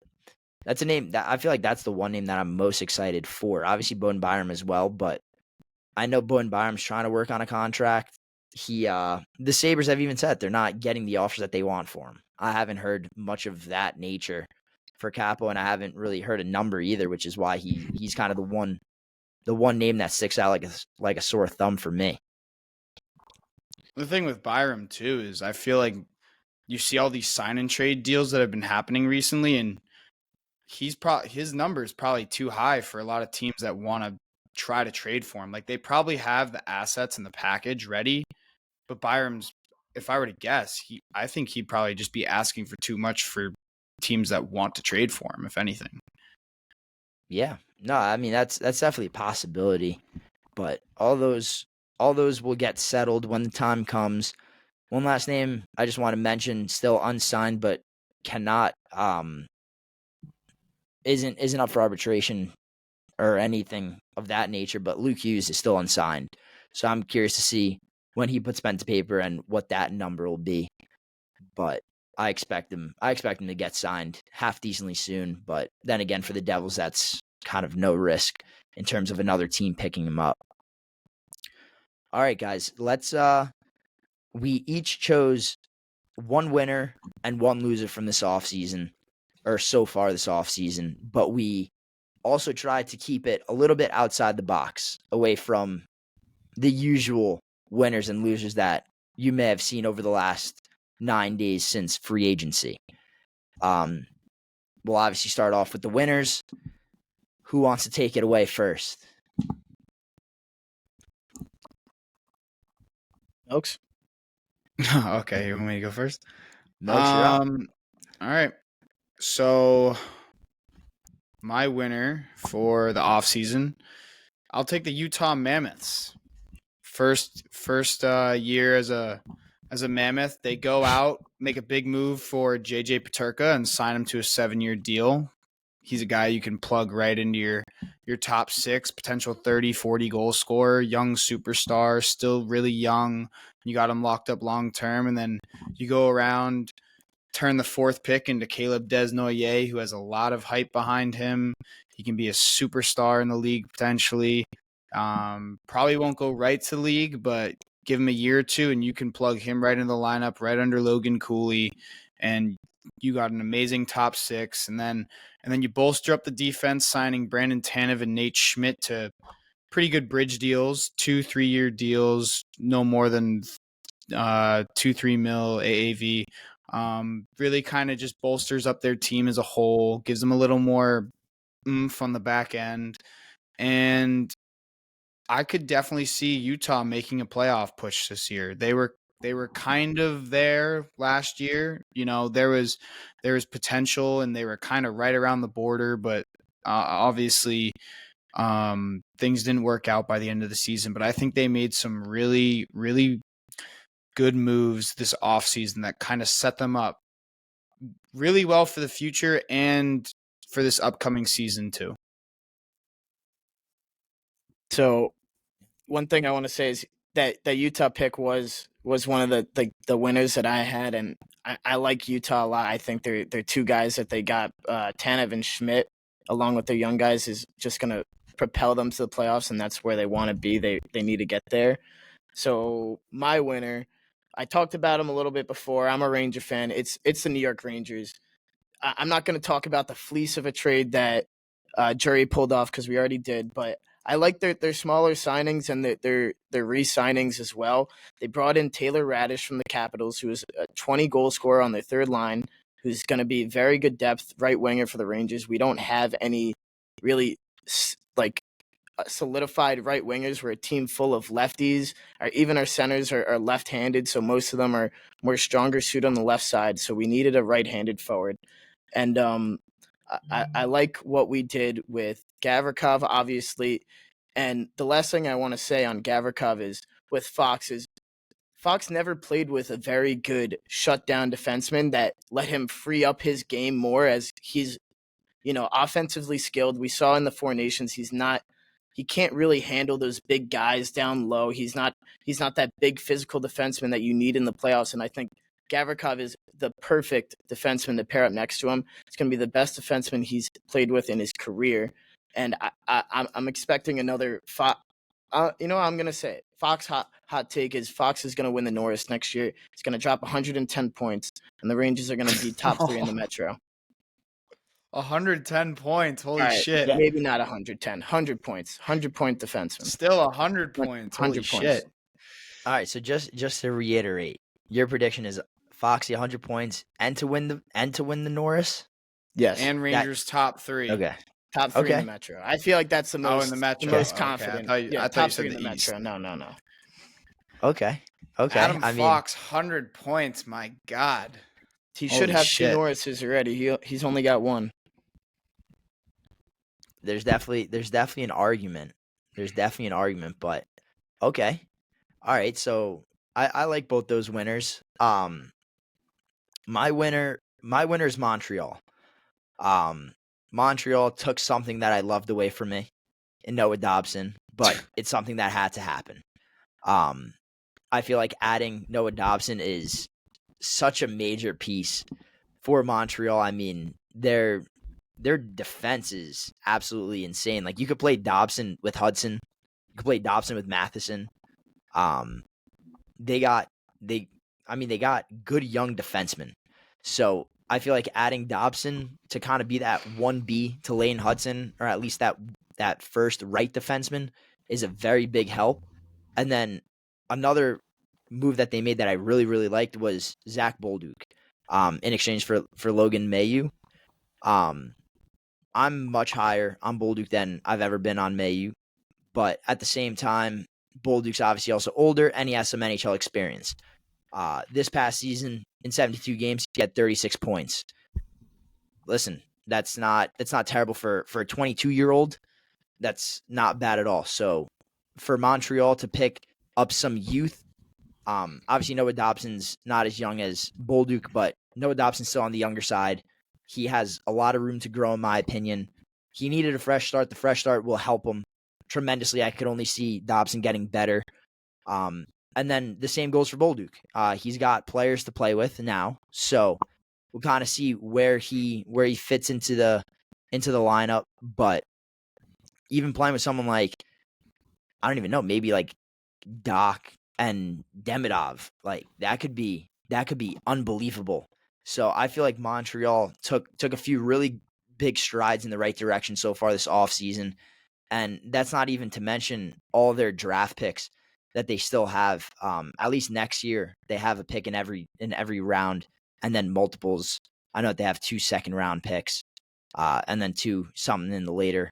that's a name that I feel like that's the one name that I'm most excited for. Obviously Boden Byram as well, but I know Boden Byram's trying to work on a contract. The Sabres have even said they're not getting the offers that they want for him. I haven't heard much of that nature for Capo, and I haven't really heard a number either, which is why he's kind of the one name that sticks out like a sore thumb for me. The thing with Byram too is I feel like you see all these sign and trade deals that have been happening recently, and his number is probably too high for a lot of teams that want to try to trade for him. Like, they probably have the assets and the package ready, but Byram's, if I were to guess, I think he'd probably just be asking for too much for teams that want to trade for him, if anything. Yeah. No, I mean that's definitely a possibility. But all those will get settled when the time comes. One last name I just want to mention, still unsigned, but cannot isn't up for arbitration or anything of that nature. But Luke Hughes is still unsigned, so I'm curious to see when he puts pen to paper and what that number will be. But I expect him to get signed half decently soon. But then again, for the Devils, that's kind of no risk in terms of another team picking him up. All right, guys, let's we each chose one winner and one loser from this offseason, or so far this offseason, but we also tried to keep it a little bit outside the box, away from the usual winners and losers that you may have seen over the last 9 days since free agency. We'll obviously start off with the winners. Who wants to take it away first? Oaks? Okay, you want me to go first? Milks, you're up. All right. So my winner for the offseason, I'll take the Utah Mammoths. First year as a Mammoth, they go out, make a big move for JJ Peterka and sign him to a 7-year deal. He's a guy you can plug right into your top 6, potential 30, 40 goal scorer, young superstar, still really young. You got him locked up long term, and then you go around, turn the 4th pick into Caleb Desnoyers, who has a lot of hype behind him. He can be a superstar in the league potentially. Probably won't go right to the league, but give him a year or two and you can plug him right into the lineup, right under Logan Cooley, and you got an amazing top 6. And then you bolster up the defense, signing Brandon Tanev and Nate Schmidt to pretty good bridge deals, 2-3-year deals, no more than 2-3 mil AAV. Really kind of just bolsters up their team as a whole, gives them a little more oomph on the back end. And I could definitely see Utah making a playoff push this year. They were kind of there last year. You know, there was potential and they were kind of right around the border, but obviously things didn't work out by the end of the season. But I think they made some really, really good moves this offseason that kind of set them up really well for the future and for this upcoming season too. So one thing I want to say is that Utah pick was one of the winners that I had, and I like Utah a lot. I think they're 2 guys that they got, Tanev and Schmidt, along with their young guys, is just going to propel them to the playoffs, and that's where they want to be. They need to get there. So my winner, I talked about him a little bit before. I'm a Ranger fan. It's the New York Rangers. I'm not going to talk about the fleece of a trade that Jury pulled off because we already did, but I like their smaller signings and their re-signings as well. They brought in Taylor Radish from the Capitals, who is a 20 goal scorer on their 3rd line, who's going to be very good depth right winger for the Rangers. We don't have any really solidified right wingers. We're a team full of lefties. Even our centers are left-handed, so most of them are more stronger suit on the left side. So we needed a right-handed forward. And I like what we did with Gavrikov, obviously. And the last thing I want to say on Gavrikov is with Fox never played with a very good shutdown defenseman that let him free up his game more, as he's, offensively skilled. We saw in the 4 Nations, he can't really handle those big guys down low. He's not that big physical defenseman that you need in the playoffs. And I think Gavrikov is the perfect defenseman to pair up next to him. It's going to be the best defenseman he's played with in his career. And I'm expecting another I'm going to say it. Fox hot take is Fox is going to win the Norris next year. He's going to drop 110 points, and the Rangers are going to be top 3 in the Metro. 110 points. Holy shit. Yeah. Maybe not 110. 100 points. 100-point defenseman. Still 100 points. 100 Holy points. Shit. All right, so just to reiterate, your prediction is Foxy 100 points and to win the Norris? Yes. And Rangers top 3. Okay. Top 3 in the Okay. Metro. I feel like that's the Oh, most in the Metro. the most Okay. I confident. thought you top said 3 in the the East. Metro. No. Okay. Adam I mean, Fox, 100 points. My God. He should Holy have 2 shit. Norrises already. He's only got 1. there's definitely an argument. But okay. All right. So I like both those winners. My winner is Montreal. Montreal took something that I loved away from me in Noah Dobson, but it's something that had to happen. I feel like adding Noah Dobson is such a major piece for Montreal. I mean, their defense is absolutely insane. Like, you could play Dobson with Hudson, you could play Dobson with Matheson. Um, they got they they got good young defensemen. So I feel like adding Dobson to kind of be that 1B to Lane Hudson, or at least that first right defenseman, is a very big help. And then another move that they made that I really, really liked was Zach Bolduc, in exchange for Logan Mailloux. I'm much higher on Bolduc than I've ever been on Mailloux, but at the same time, Bolduc's obviously also older and he has some NHL experience. This past season, in 72 games, he had 36 points. Listen, that's not terrible for a 22-year-old. That's not bad at all. So for Montreal to pick up some youth, obviously Noah Dobson's not as young as Bolduc, but Noah Dobson's still on the younger side. He has a lot of room to grow, in my opinion. He needed a fresh start. The fresh start will help him tremendously. I could only see Dobson getting better. And then the same goes for Bolduc. He's got players to play with now, so we'll kind of see where he fits into the lineup. But even playing with someone like, I don't even know, maybe like Doc and Demidov, like that could be unbelievable. So I feel like Montreal took a few really big strides in the right direction so far this offseason. And that's not even to mention all their draft picks that they still have. At least next year, they have a pick in every round, and then multiples. I know that they have 2 second-round picks, and then 2 something in the later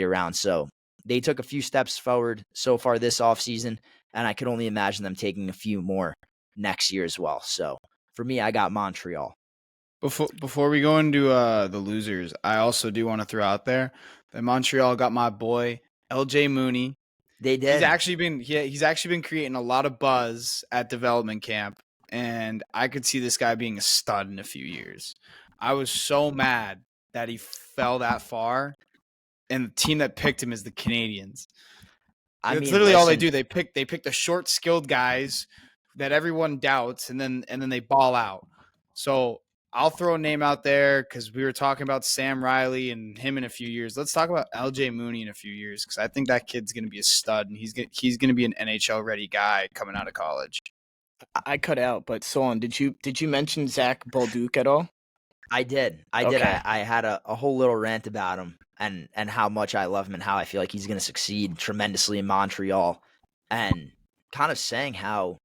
rounds. So they took a few steps forward so far this offseason, and I could only imagine them taking a few more next year as well. So for me, I got Montreal. Before we go into the losers, I also do want to throw out there that Montreal got my boy LJ Mooney. They did. He's actually been creating a lot of buzz at development camp, and I could see this guy being a stud in a few years. I was so mad that he fell that far, and the team that picked him is the Canadians. That's literally all they do. They pick the short, skilled guys that everyone doubts, and then they ball out. So I'll throw a name out there because we were talking about Sam Riley and him in a few years. Let's talk about LJ Mooney in a few years because I think that kid's going to be a stud, and he's going to be an NHL ready guy coming out of college. I cut out, but Solon, did you mention Zach Bolduc at all? I did. Okay. I had a whole little rant about him and how much I love him and how I feel like he's going to succeed tremendously in Montreal, and kind of saying how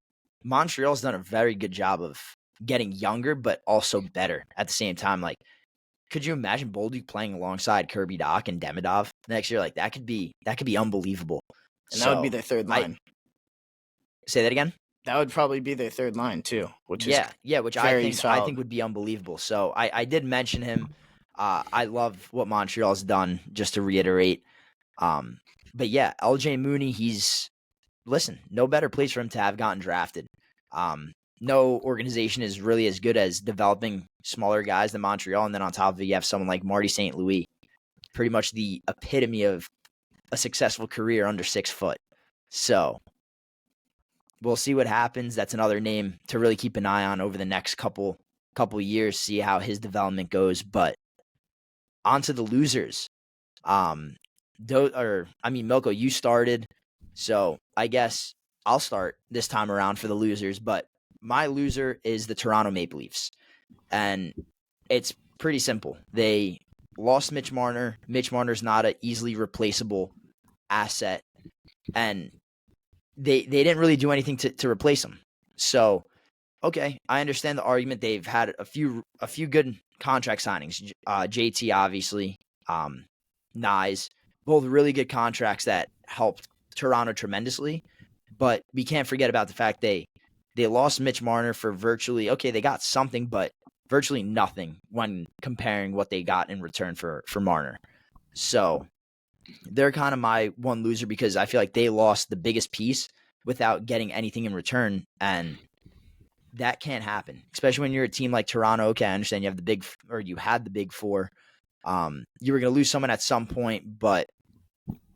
Montreal's done a very good job of getting younger, but also better at the same time. Like, could you imagine Bolduc playing alongside Kirby Dach and Demidov next year? Like, that could be unbelievable. And that would be their third line. Say that again? That would probably be their third line too, which is which I think would be unbelievable. So I did mention him. I love what Montreal's done, just to reiterate. But yeah, LJ Mooney, no better place for him to have gotten drafted. No organization is really as good as developing smaller guys than Montreal, and then on top of it, you have someone like Marty St. Louis, pretty much the epitome of a successful career under 6 foot. So we'll see what happens. That's another name to really keep an eye on over the next couple years, see how his development goes. But on to the losers. Milko, you started, so I guess I'll start this time around for the losers. But my loser is the Toronto Maple Leafs, and it's pretty simple. They lost Mitch Marner. Mitch Marner's not an easily replaceable asset, and they didn't really do anything to replace him. So, okay, I understand the argument. They've had a few good contract signings. JT, obviously, Nyes, both really good contracts that helped Toronto tremendously. But we can't forget about the fact they lost Mitch Marner for virtually, okay, they got something, but virtually nothing when comparing what they got in return for Marner. So they're kind of my one loser because I feel like they lost the biggest piece without getting anything in return. And that can't happen, especially when you're a team like Toronto. Okay, I understand you had the big four. You were going to lose someone at some point, but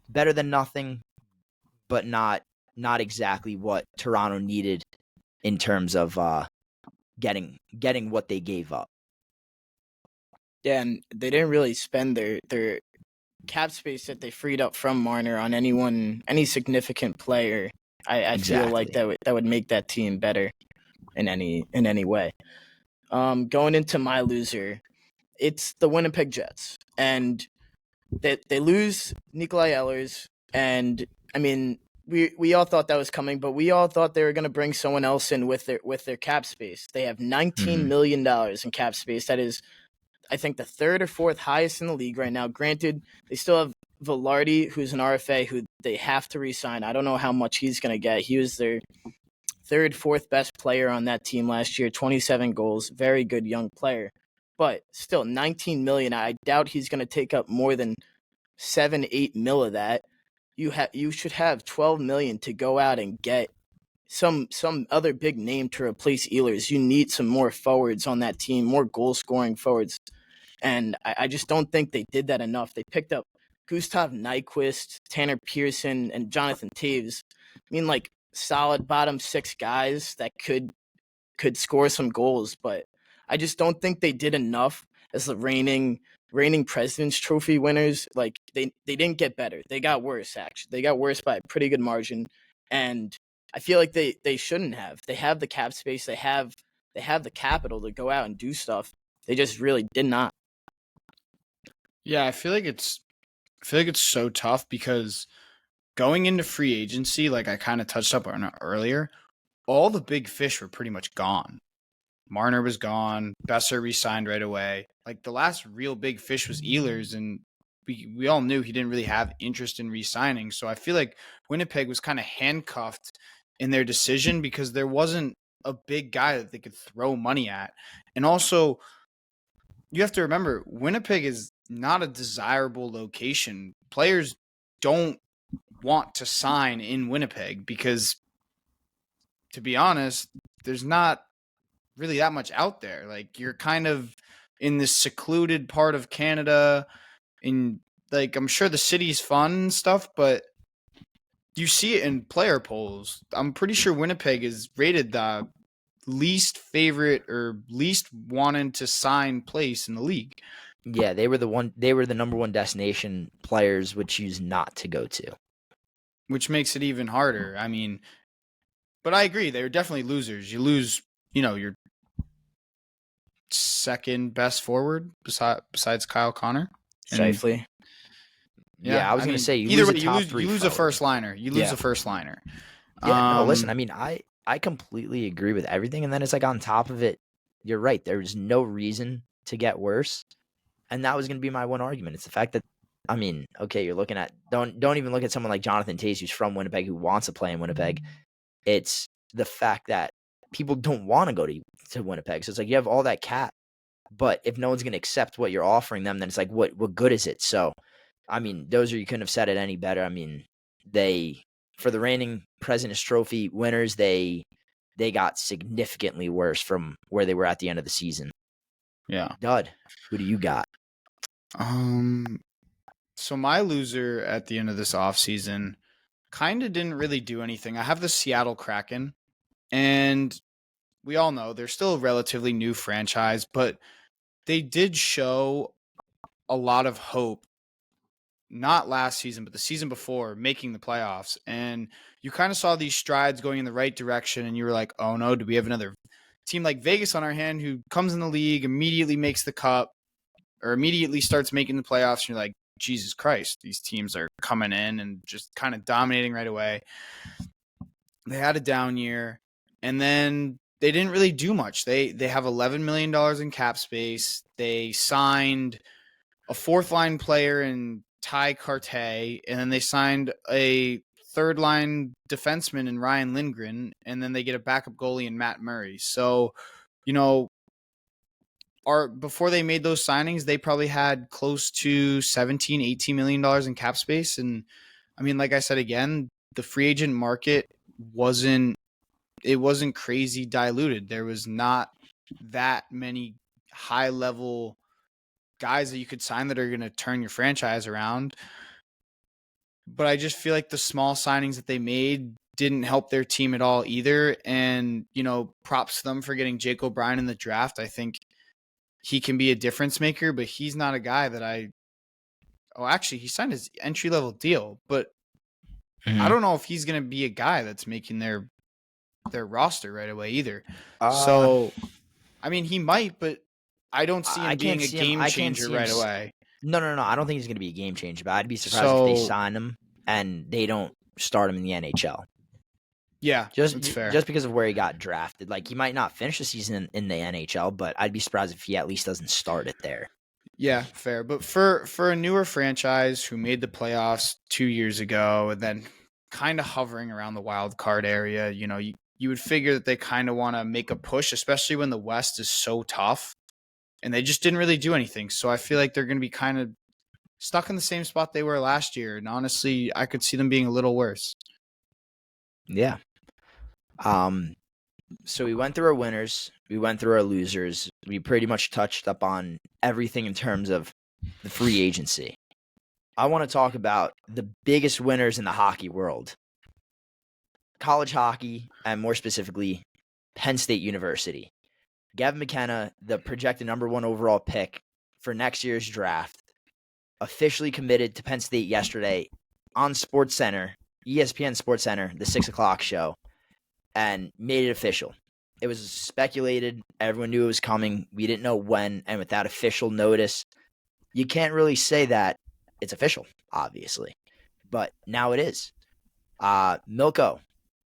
better than nothing, but not exactly what Toronto needed in terms of getting what they gave up. Yeah, and they didn't really spend their cap space that they freed up from Marner on any significant player. I feel like Exactly. that would make that team better in any way. Going into my loser, it's the Winnipeg Jets, and they lose Nikolai Ehlers, and I mean we all thought that was coming, but we all thought they were going to bring someone else in with their cap space. They have $19 million in cap space. That is, I think, the third or fourth highest in the league right now. Granted, they still have Velarde, who's an RFA, who they have to re-sign. I don't know how much he's going to get. He was their third, fourth best player on that team last year. 27 goals, very good young player. But still, 19 million. I doubt he's going to take up more than 7-8 mil of that. You should have 12 million to go out and get some other big name to replace Ehlers. You need some more forwards on that team, more goal scoring forwards. And I just don't think they did that enough. They picked up Gustav Nyquist, Tanner Pearson, and Jonathan Taves. I mean, like, solid bottom six guys that could score some goals, but I just don't think they did enough as the reigning President's Trophy winners. Like, they didn't get better. They got worse, actually. They got worse by a pretty good margin. And I feel like they shouldn't have. They have the cap space. They have the capital to go out and do stuff. They just really did not. Yeah, I feel like it's so tough because going into free agency, like I kind of touched up on it earlier, all the big fish were pretty much gone. Marner was gone. Besser re-signed right away. Like the last real big fish was Ehlers, and we all knew he didn't really have interest in re-signing. So I feel like Winnipeg was kind of handcuffed in their decision because there wasn't a big guy that they could throw money at. And also, you have to remember, Winnipeg is not a desirable location. Players don't want to sign in Winnipeg because, to be honest, there's not really that much out there. Like, you're kind of in this secluded part of Canada, in, like, I'm sure the city's fun and stuff, but you see it in player polls. I'm pretty sure Winnipeg is rated the least favorite or least wanted to sign place in the league. Yeah, they were the number one destination players would choose not to go to. Which makes it even harder. I mean, but I agree, they're definitely losers. You lose, your second best forward besides Kyle Connor. Shifley. Yeah, I was going to say, either way, you lose a first liner. You lose a first liner. Yeah, no, listen, I mean, I completely agree with everything. And then it's like, on top of it, you're right. There's no reason to get worse. And that was going to be my one argument. It's the fact that, I mean, okay, you're looking at, don't even look at someone like Jonathan Taves, who's from Winnipeg, who wants to play in Winnipeg. It's the fact that people don't want to go to Winnipeg. So it's like, you have all that cap, but if no one's going to accept what you're offering them, then it's like, what good is it? So, I mean, you couldn't have said it any better. I mean, for the reigning President's Trophy winners, they got significantly worse from where they were at the end of the season. Yeah. Dud, who do you got? So my loser at the end of this offseason kind of didn't really do anything. I have the Seattle Kraken, and we all know they're still a relatively new franchise, but they did show a lot of hope, not last season, but the season before, making the playoffs. And you kind of saw these strides going in the right direction, and you were like, oh no, do we have another team like Vegas on our hand who comes in the league, immediately makes the cup, or immediately starts making the playoffs, and you're like, Jesus Christ, these teams are coming in and just kind of dominating right away. They had a down year, and then they didn't really do much. They have $11 million in cap space. They signed a fourth line player in Ty Carte, and then they signed a third line defenseman in Ryan Lindgren, and then they get a backup goalie in Matt Murray. So, before they made those signings, they probably had close to $17-18 million in cap space. And I mean, like I said again, the free agent market wasn't crazy diluted. There was not that many high level guys that you could sign that are going to turn your franchise around. But I just feel like the small signings that they made didn't help their team at all either. And, props to them for getting Jake O'Brien in the draft. I think he can be a difference maker, but he's not a guy that actually he signed his entry level deal, but I don't know if he's going to be a guy that's making their roster right away either. So, I mean, he might, but I don't see him being a game changer right away. No. I don't think he's going to be a game changer, but I'd be surprised if they sign him and they don't start him in the NHL. Yeah, that's fair. Just because of where he got drafted. Like, he might not finish the season in the NHL, but I'd be surprised if he at least doesn't start it there. Yeah, fair. But for a newer franchise who made the playoffs 2 years ago and then kind of hovering around the wild card area, you would figure that they kind of want to make a push, especially when the West is so tough. And they just didn't really do anything. So I feel like they're going to be kind of stuck in the same spot they were last year. And honestly, I could see them being a little worse. Yeah. So we went through our winners. We went through our losers. We pretty much touched up on everything in terms of the free agency. I want to talk about the biggest winners in the hockey world. College hockey, and more specifically, Penn State University. Gavin McKenna, the projected number 1 overall pick for next year's draft, officially committed to Penn State yesterday on SportsCenter, ESPN SportsCenter, the 6 o'clock show, and made it official. It was speculated. Everyone knew it was coming. We didn't know when, and without official notice, you can't really say that it's official, obviously. But now it is. Milko,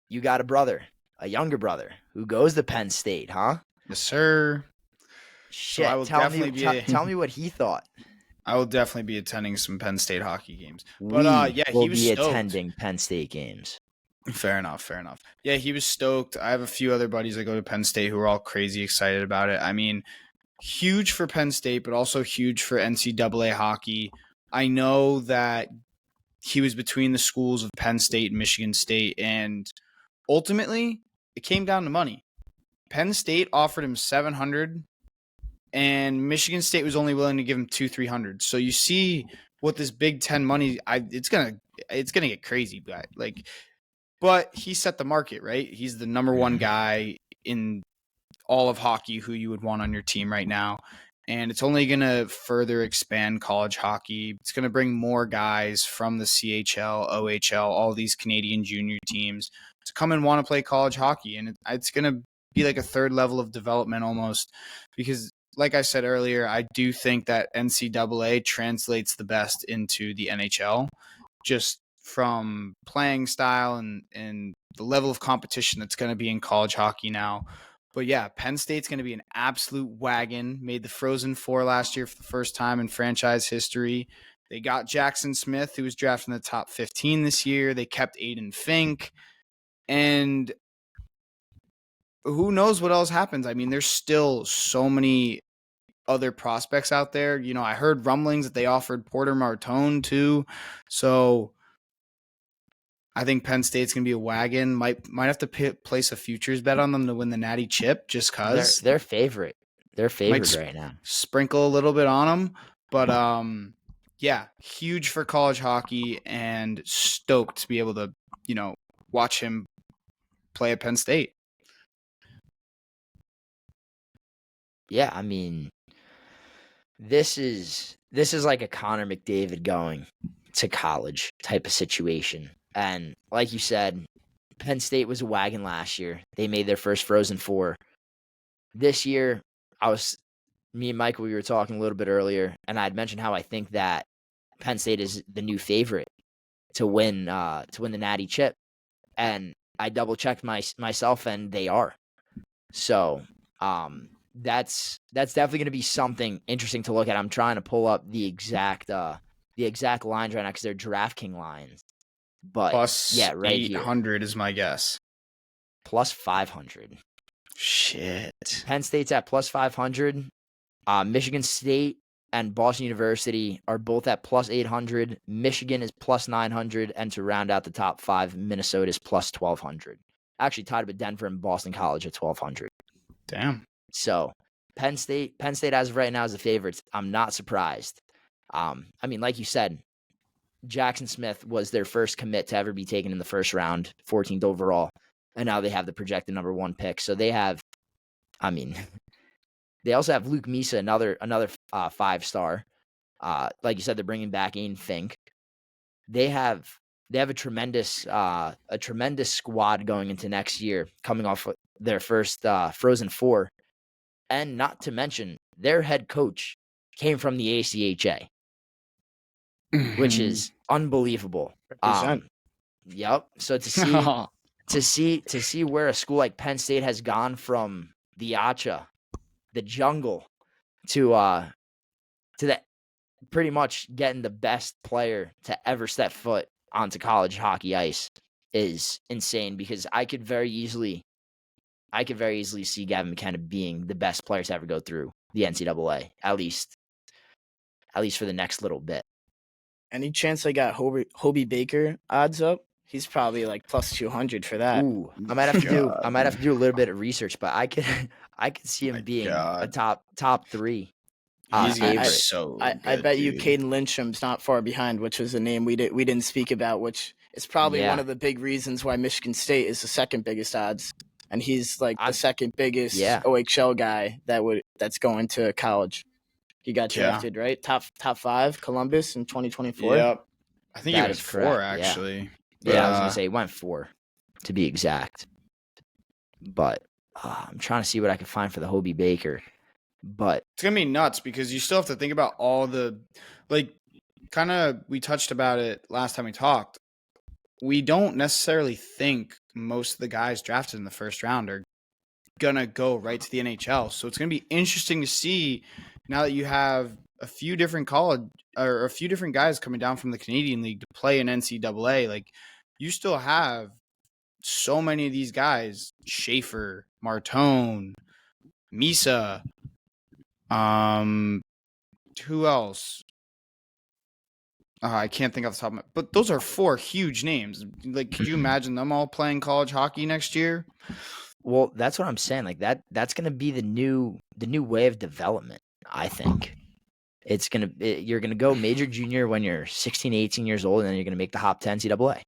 you got a younger brother, who goes to Penn State, huh? Yes, sir. Shit, so tell me what he thought. I will definitely be attending some Penn State hockey games. But he was stoked. Attending Penn State games. Fair enough. Yeah, he was stoked. I have a few other buddies that go to Penn State who are all crazy excited about it. I mean, huge for Penn State, but also huge for NCAA hockey. I know that he was between the schools of Penn State and Michigan State, and ultimately, it came down to money. Penn State offered him $700, and Michigan State was only willing to give him $200-300. So you see what this Big Ten money, it's gonna get crazy, but he set the market, right? He's the number 1 guy in all of hockey who you would want on your team right now. And it's only going to further expand college hockey. It's going to bring more guys from the CHL, OHL, all these Canadian junior teams to come and want to play college hockey. And it's going to be like a third level of development almost, because like I said earlier, I do think that NCAA translates the best into the NHL, just from playing style and the level of competition that's going to be in college hockey now. But yeah, Penn State's going to be an absolute wagon. Made the Frozen Four last year for the first time in franchise history. They got Jackson Smith, who was drafted in the top 15 this year. They kept Aiden Fink. And who knows what else happens? I mean, there's still so many other prospects out there. I heard rumblings that they offered Porter Martone too. So I think Penn State's going to be a wagon. Might have to place a futures bet on them to win the Natty Chip just because. They're favorite. They're favorite right now. Sprinkle a little bit on them. But, yeah, huge for college hockey and stoked to be able to, watch him play at Penn State. Yeah, I mean, this is like a Connor McDavid going to college type of situation. And like you said, Penn State was a wagon last year. They made their first Frozen Four. This year, me and Michael, we were talking a little bit earlier, and I'd mentioned how I think that Penn State is the new favorite to win the Natty Chip. And I double checked myself, and they are. So that's definitely going to be something interesting to look at. I'm trying to pull up the exact the exact lines right now because they're DraftKings lines. But Plus yeah, right here. 800 is my guess. Plus 500. Shit. Penn State's at plus 500. Michigan State and Boston University are both at plus 800. Michigan is plus 900. And to round out the top 5, Minnesota is plus 1,200. Actually tied with Denver and Boston College at 1,200. Damn. So Penn State as of right now is the favorites. I'm not surprised. I mean, like you said, Jackson Smith was their first commit to ever be taken in the first round, 14th overall. And now they have the projected number 1 pick. So they have, I mean, they also have Luke Misa, another 5-star. Like you said, they're bringing back Aiden Fink. They have a tremendous squad going into next year, coming off their first Frozen Four, and not to mention their head coach came from the ACHA, which is unbelievable. Represent. Yep. So to see where a school like Penn State has gone from the Acha, the jungle, to that pretty much getting the best player to ever step foot onto college hockey ice is insane, because I could very easily see Gavin McKenna being the best player to ever go through the NCAA, at least for the next little bit. Any chance I got Hobie Baker odds up? He's probably like plus 200 for that. Ooh, I might have to do a little bit of research, but I could see him being a top 3. He's favorite. so good, I bet you dude. Caden Lindstrom's not far behind, which was a name we didn't speak about, which is probably Yeah. one of the big reasons why Michigan State is the second biggest odds, and he's like the second biggest OHL guy that's going to college. He got drafted, right? Top 5, Columbus in 2024. Yep. I think That it was is 4 correct, actually. Yeah, I was gonna say it went 4 to be exact. But I'm trying to see what I can find for the Hobie Baker. But it's gonna be nuts because you still have to think about all the we touched about it last time we talked. We don't necessarily think most of the guys drafted in the first round are gonna go right to the NHL. So it's gonna be interesting to see now that you have a few different guys coming down from the Canadian League to play in NCAA. Like, you still have so many of these guys: Schaefer, Martone, Misa. Who else? I can't think off the top of my. But those are 4 huge names. Like, could you imagine them all playing college hockey next year? Well, that's what I'm saying. Like that's going to be the new way of development. I think you're going to go major junior when you're 16, 18 years old, and then you're going to make the hop to NCAA.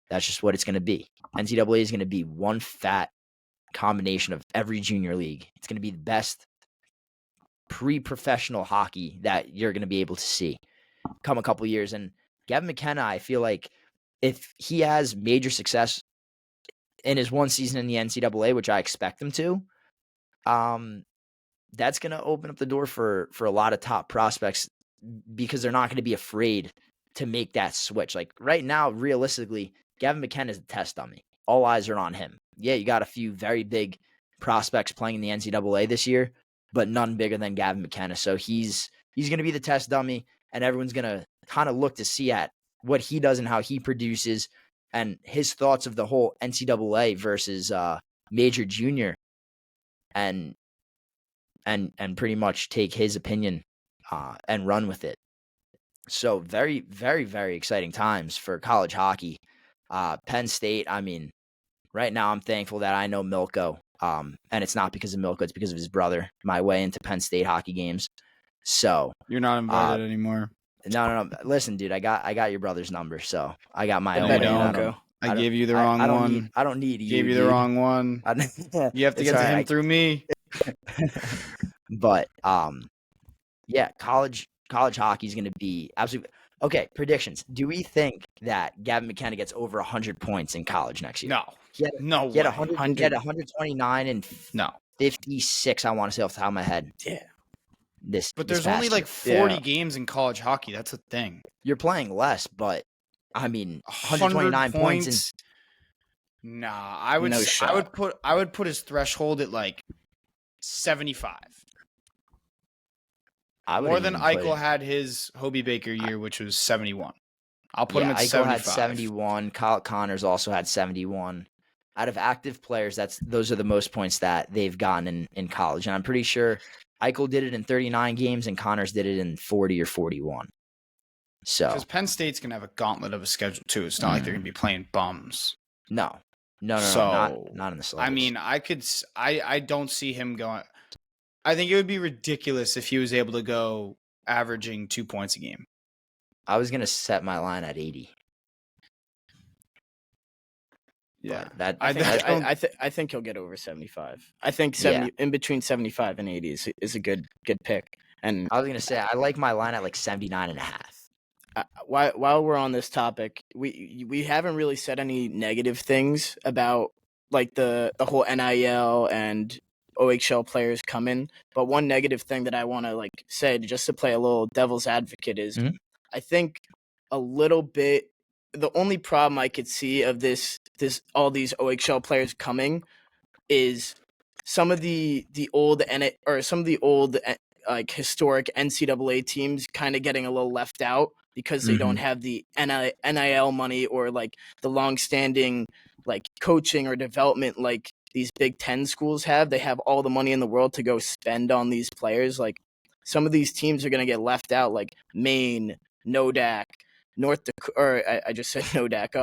That's just what it's going to be. NCAA is going to be one fat combination of every junior league. It's going to be the best pre-professional hockey that you're going to be able to see come a couple years. And Gavin McKenna, I feel like if he has major success in his one season in the NCAA, which I expect him to, that's going to open up the door for a lot of top prospects, because they're not going to be afraid to make that switch. Like right now, realistically, Gavin McKenna is a test dummy. All eyes are on him. Yeah, you got a few very big prospects playing in the NCAA this year, but none bigger than Gavin McKenna. So he's going to be the test dummy, and everyone's going to kind of look to see at what he does and how he produces and his thoughts of the whole NCAA versus major junior, and pretty much take his opinion and run with it. So very, very, very exciting times for college hockey. Penn State, I mean, right now I'm thankful that I know Milko. And it's not because of Milko, it's because of his brother, my way into Penn State hockey games. So you're not invited anymore. No. Listen, dude, I got your brother's number, so I got my own. I gave you the wrong one. I don't need you. Gave you the wrong one. You have to get to him through me. But yeah, college hockey is going to be absolutely okay. Predictions: do we think that Gavin McKenna gets over 100 points in college next year? No, he had 129 and 56. I want to say off the top of my head. Yeah. But there's only like 40 games in college hockey. That's a thing. You're playing less, but I mean, 129 points. Nah, I would put his threshold at like 75. I More wouldn't than even put Eichel it. had his Hobie Baker year, which was 71. I'll put him Yeah, at Eichel had 75. 71. Kyle Connors also had 71. Out of active players, those are the most points that they've gotten in college. And I'm pretty sure Eichel did it in 39 games and Connors did it in 40 or 41. Because So, Penn State's going to have a gauntlet of a schedule, too. It's not like they're going to be playing bums. no, So, not in the slightest. I mean, I don't see him going. I think it would be ridiculous if he was able to go averaging 2 points a game. I was gonna set my line at 80. Yeah. But that I think he'll get over 75. I think 70 in between 75 and 80 is a good pick. And I was gonna say I like my line at like 79 and a half. While we're on this topic, we haven't really said any negative things about like the whole NIL and OHL players coming. But one negative thing that I want to like say just to play a little devil's advocate is Mhm. I think a little bit the only problem I could see of this all these OHL players coming is some of the old like historic NCAA teams kind of getting a little left out because they don't have the NIL money or like the long-standing like coaching or development like these Big Ten schools have. They have all the money in the world to go spend on these players. Like some of these teams are going to get left out, like Maine, Nodak, North Dakota, or I just said Nodak,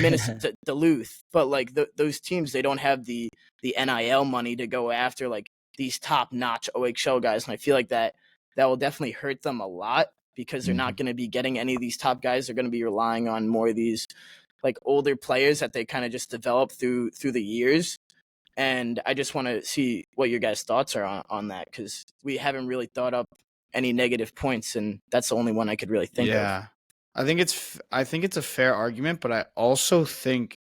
Minnesota, Duluth. But like those teams, they don't have the NIL money to go after like these top-notch OHL guys, and I feel like that will definitely hurt them a lot because they're not going to be getting any of these top guys. They're going to be relying on more of these like older players that they kind of just develop through the years. And I just want to see what your guys' thoughts are on that because we haven't really thought up any negative points, and that's the only one I could really think of. Yeah, I think it's a fair argument, but I also think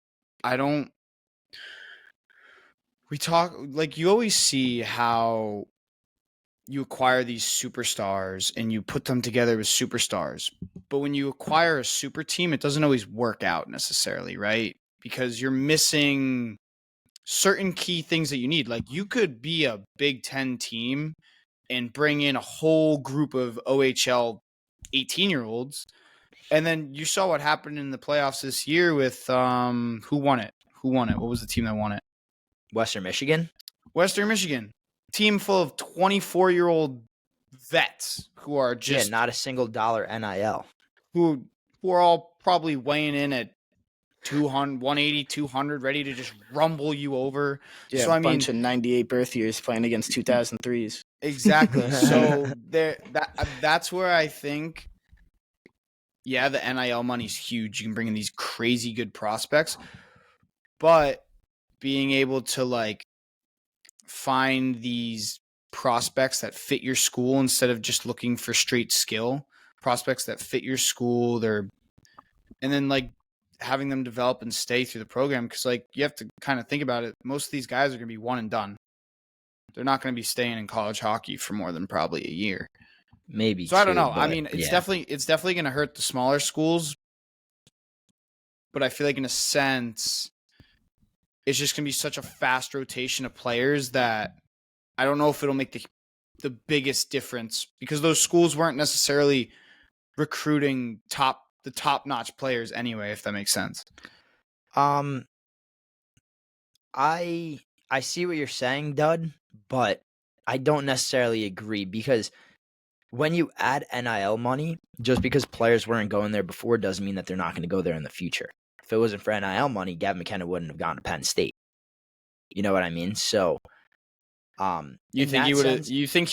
we talk like you always see how you acquire these superstars and you put them together with superstars. But when you acquire a super team, it doesn't always work out necessarily, right? Because you're missing certain key things that you need. Like you could be a Big Ten team and bring in a whole group of OHL 18-year-olds. And then you saw what happened in the playoffs this year with who won it? What was the team that won it? Western Michigan. Western Michigan. Team full of 24-year-old vets who are just not a single dollar NIL. Who are all probably weighing in at 200, 180, 200, ready to just rumble you over. Yeah, so I bunch of 98 birth years playing against 2003s. Exactly. So that's where I think, yeah, the NIL money's huge. You can bring in these crazy good prospects, but being able to like find these prospects that fit your school instead of just looking for straight skill, prospects that fit your school, and then like having them develop and stay through the program. Cause like you have to kind of think about it. Most of these guys are going to be one and done. They're not going to be staying in college hockey for more than probably a year. Maybe. So I don't know. I mean, it's definitely going to hurt the smaller schools, but I feel like in a sense, it's just going to be such a fast rotation of players that I don't know if it'll make the biggest difference because those schools weren't necessarily recruiting the top-notch players anyway, if that makes sense. I see what you're saying, Dud, but I don't necessarily agree because when you add NIL money, just because players weren't going there before doesn't mean that they're not going to go there in the future. If it wasn't for NIL money, Gavin McKenna wouldn't have gone to Penn State. You know what I mean? So, you think he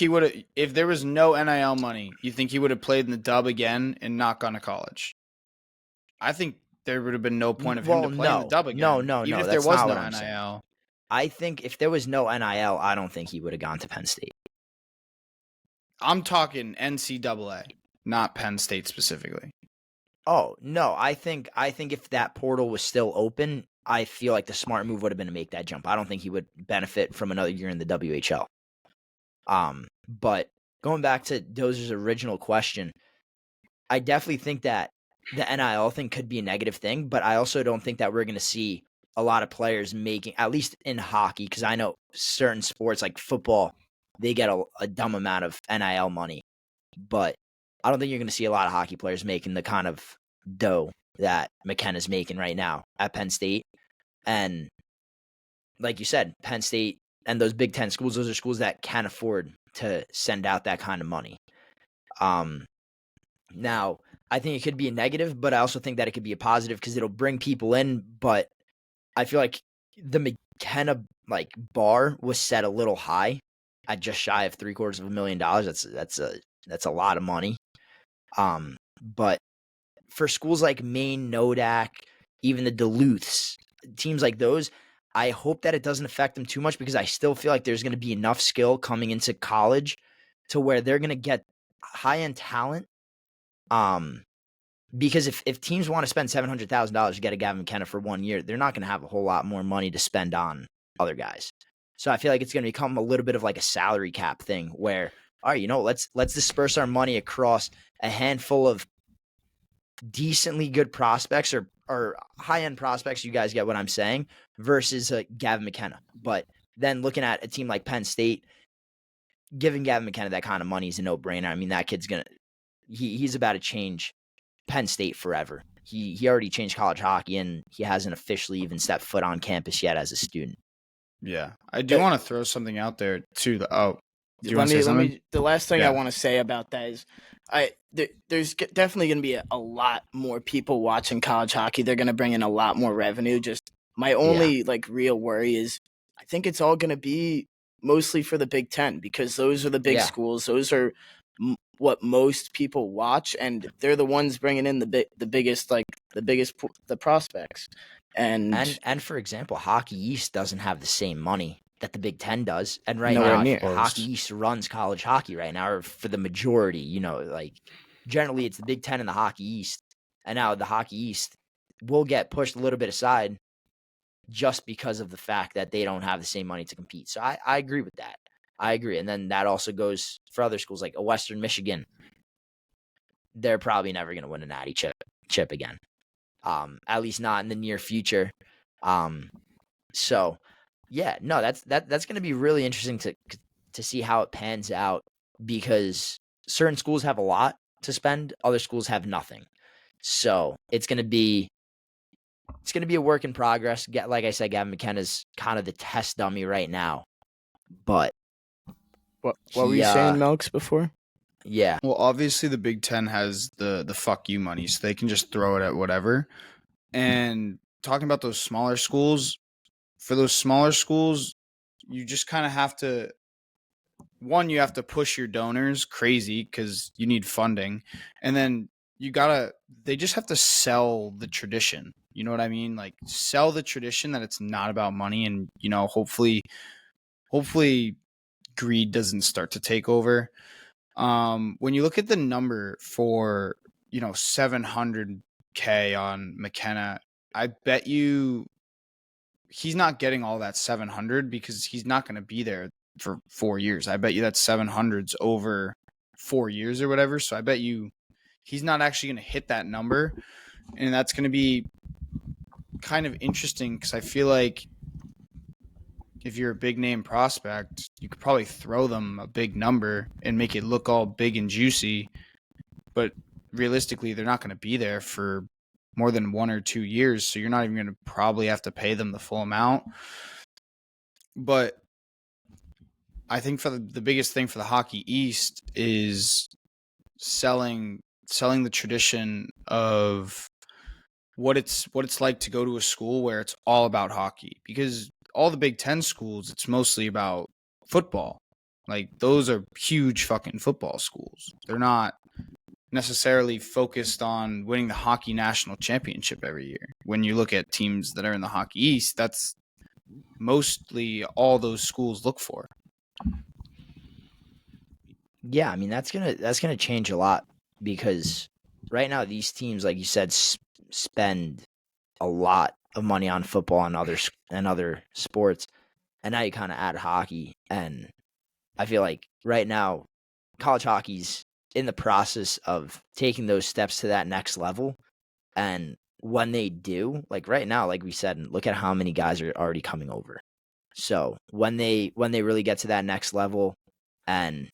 would have, if there was no NIL money, you think he would have played in the dub again and not gone to college? I think there would have been no point of him to play in the dub again. No. Even if That's there was not no what I'm NIL. saying. I think if there was no NIL, I don't think he would have gone to Penn State. I'm talking NCAA, not Penn State specifically. Oh, no. I think if that portal was still open, I feel like the smart move would have been to make that jump. I don't think he would benefit from another year in the WHL. But going back to Dozer's original question, I definitely think that the NIL thing could be a negative thing, but I also don't think that we're going to see a lot of players making, at least in hockey, because I know certain sports like football, they get a dumb amount of NIL money. but I don't think you're going to see a lot of hockey players making the kind of dough that McKenna's making right now at Penn State. And like you said, Penn State and those Big Ten schools, those are schools that can afford to send out that kind of money. Now, I think it could be a negative, but I also think that it could be a positive because it'll bring people in. But I feel like the McKenna bar was set a little high at just shy of $750,000. That's a lot of money. But for schools like Maine, Nodak, even the Duluths, teams like those, I hope that it doesn't affect them too much because I still feel like there's going to be enough skill coming into college to where they're going to get high-end talent. Because if teams want to spend $700,000 to get a Gavin McKenna for 1 year, they're not going to have a whole lot more money to spend on other guys. So I feel like it's going to become a little bit of like a salary cap thing where, all right, let's disperse our money across a handful of decently good prospects or high-end prospects. You guys get what I'm saying versus Gavin McKenna. But then looking at a team like Penn State, giving Gavin McKenna that kind of money is a no-brainer. I mean, that kid's he's about to change Penn State forever. He already changed college hockey, and he hasn't officially even stepped foot on campus yet as a student. Yeah, I do want to throw something out there too. Do you want to say something? The last thing I want to say about that is, there's definitely going to be a lot more people watching college hockey. They're going to bring in a lot more revenue. Just my only real worry is, I think it's all going to be mostly for the Big Ten because those are the big schools. Those are what most people watch, and they're the ones bringing in the biggest prospects. And for example, Hockey East doesn't have the same money that the Big Ten does, and right Nowhere now near. Hockey East runs college hockey right now, or for the majority. Generally it's the Big Ten and the Hockey East, and now the Hockey East will get pushed a little bit aside just because of the fact that they don't have the same money to compete. So I agree with that. I agree. And then that also goes for other schools like a Western Michigan. They're probably never going to win a natty chip again. At least not in the near future. So yeah, no, that's going to be really interesting to see how it pans out because certain schools have a lot to spend, other schools have nothing. So it's going to be a work in progress. Like I said, Gavin McKenna's kind of the test dummy right now. But what were you saying, Melks, before? Yeah. Well, obviously the Big Ten has the fuck you money, so they can just throw it at whatever. And talking about those smaller schools, for those smaller schools, you just kind of have to. One, you have to push your donors crazy because you need funding, and then they just have to sell the tradition. You know what I mean? Like sell the tradition that it's not about money, and hopefully greed doesn't start to take over. When you look at the number for $700K on McKenna, I bet you he's not getting all that 700 because he's not going to be there for 4 years. I bet you that 700's over 4 years or whatever. So I bet you he's not actually going to hit that number, and that's going to be kind of interesting because I feel like if you're a big name prospect, you could probably throw them a big number and make it look all big and juicy. But realistically, they're not going to be there for more than 1 or 2 years. So you're not even going to probably have to pay them the full amount. But I think for the biggest thing for the Hockey East is selling the tradition of what it's like to go to a school where it's all about hockey, because all the Big Ten schools, it's mostly about football. Like those are huge fucking football schools. They're not necessarily focused on winning the hockey national championship every year. When you look at teams that are in the Hockey East, that's mostly all those schools look for. Yeah, I mean that's gonna change a lot because right now these teams, like you said, spend a lot of money on football and other sports, and now you kind of add hockey, and I feel like right now college hockey's in the process of taking those steps to that next level, and when they do, like right now, like we said, look at how many guys are already coming over. So when they really get to that next level and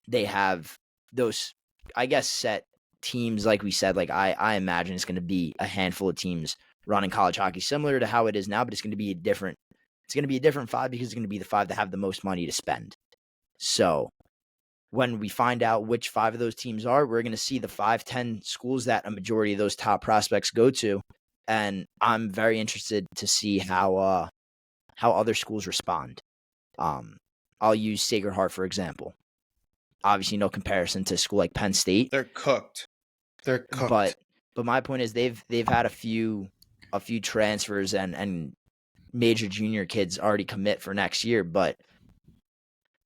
they have those I guess, set teams, like we said. Like I imagine it's going to be a handful of teams running college hockey, similar to how it is now, but it's going to be a different. It's going to be a different five because it's going to be the five that have the most money to spend. So when we find out which five of those teams are, we're going to see the 5-10 schools that a majority of those top prospects go to, and I'm very interested to see how other schools respond. I'll use Sacred Heart for example. Obviously, no comparison to a school like Penn State. They're cooked. But my point is they've had a few transfers and major junior kids already commit for next year. But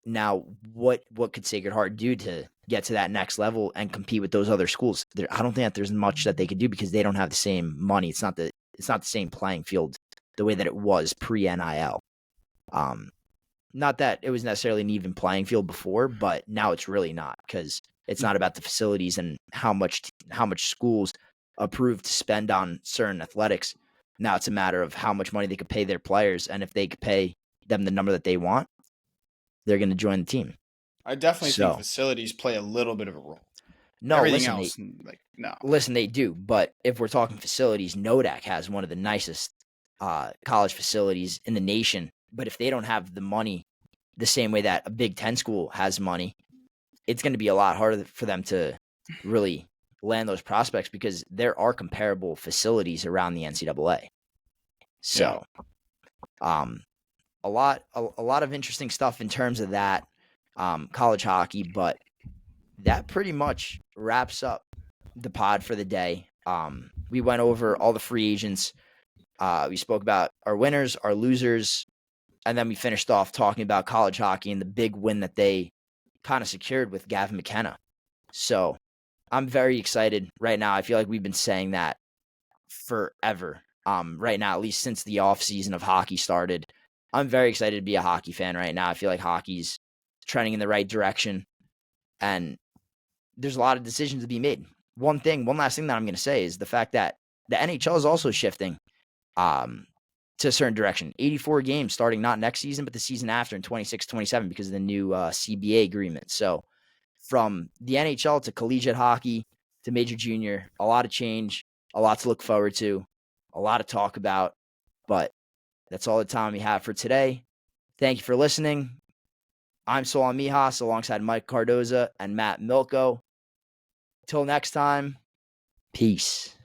now, what could Sacred Heart do to get to that next level and compete with those other schools? I don't think that there's much that they could do because they don't have the same money. It's not the same playing field the way that it was pre-NIL. Not that it was necessarily an even playing field before, but now it's really not because it's not about the facilities and how much schools approve to spend on certain athletics. Now it's a matter of how much money they could pay their players, and if they could pay them the number that they want, they're going to join the team. I definitely think facilities play a little bit of a role. No, everything listen, else, no. Listen, they do, but if we're talking facilities, Nodak has one of the nicest college facilities in the nation. But if they don't have the money the same way that a Big Ten school has money, it's going to be a lot harder for them to really land those prospects because there are comparable facilities around the NCAA. So, a lot of interesting stuff in terms of that college hockey, but that pretty much wraps up the pod for the day. We went over all the free agents. We spoke about our winners, our losers, and then we finished off talking about college hockey and the big win that they kind of secured with Gavin McKenna. So I'm very excited right now. I feel like we've been saying that forever. Right now, at least since the offseason of hockey started. I'm very excited to be a hockey fan right now. I feel like hockey's trending in the right direction, and there's a lot of decisions to be made. One last thing that I'm going to say is the fact that the NHL is also shifting to a certain direction. 84 games starting not next season, but the season after in 26-27 because of the new CBA agreement. So from the NHL to collegiate hockey to major junior, a lot of change, a lot to look forward to, a lot to talk about. But that's all the time we have for today. Thank you for listening. I'm Solon Mijas alongside Mike Cardoza and Matt Milko. Till next time, peace.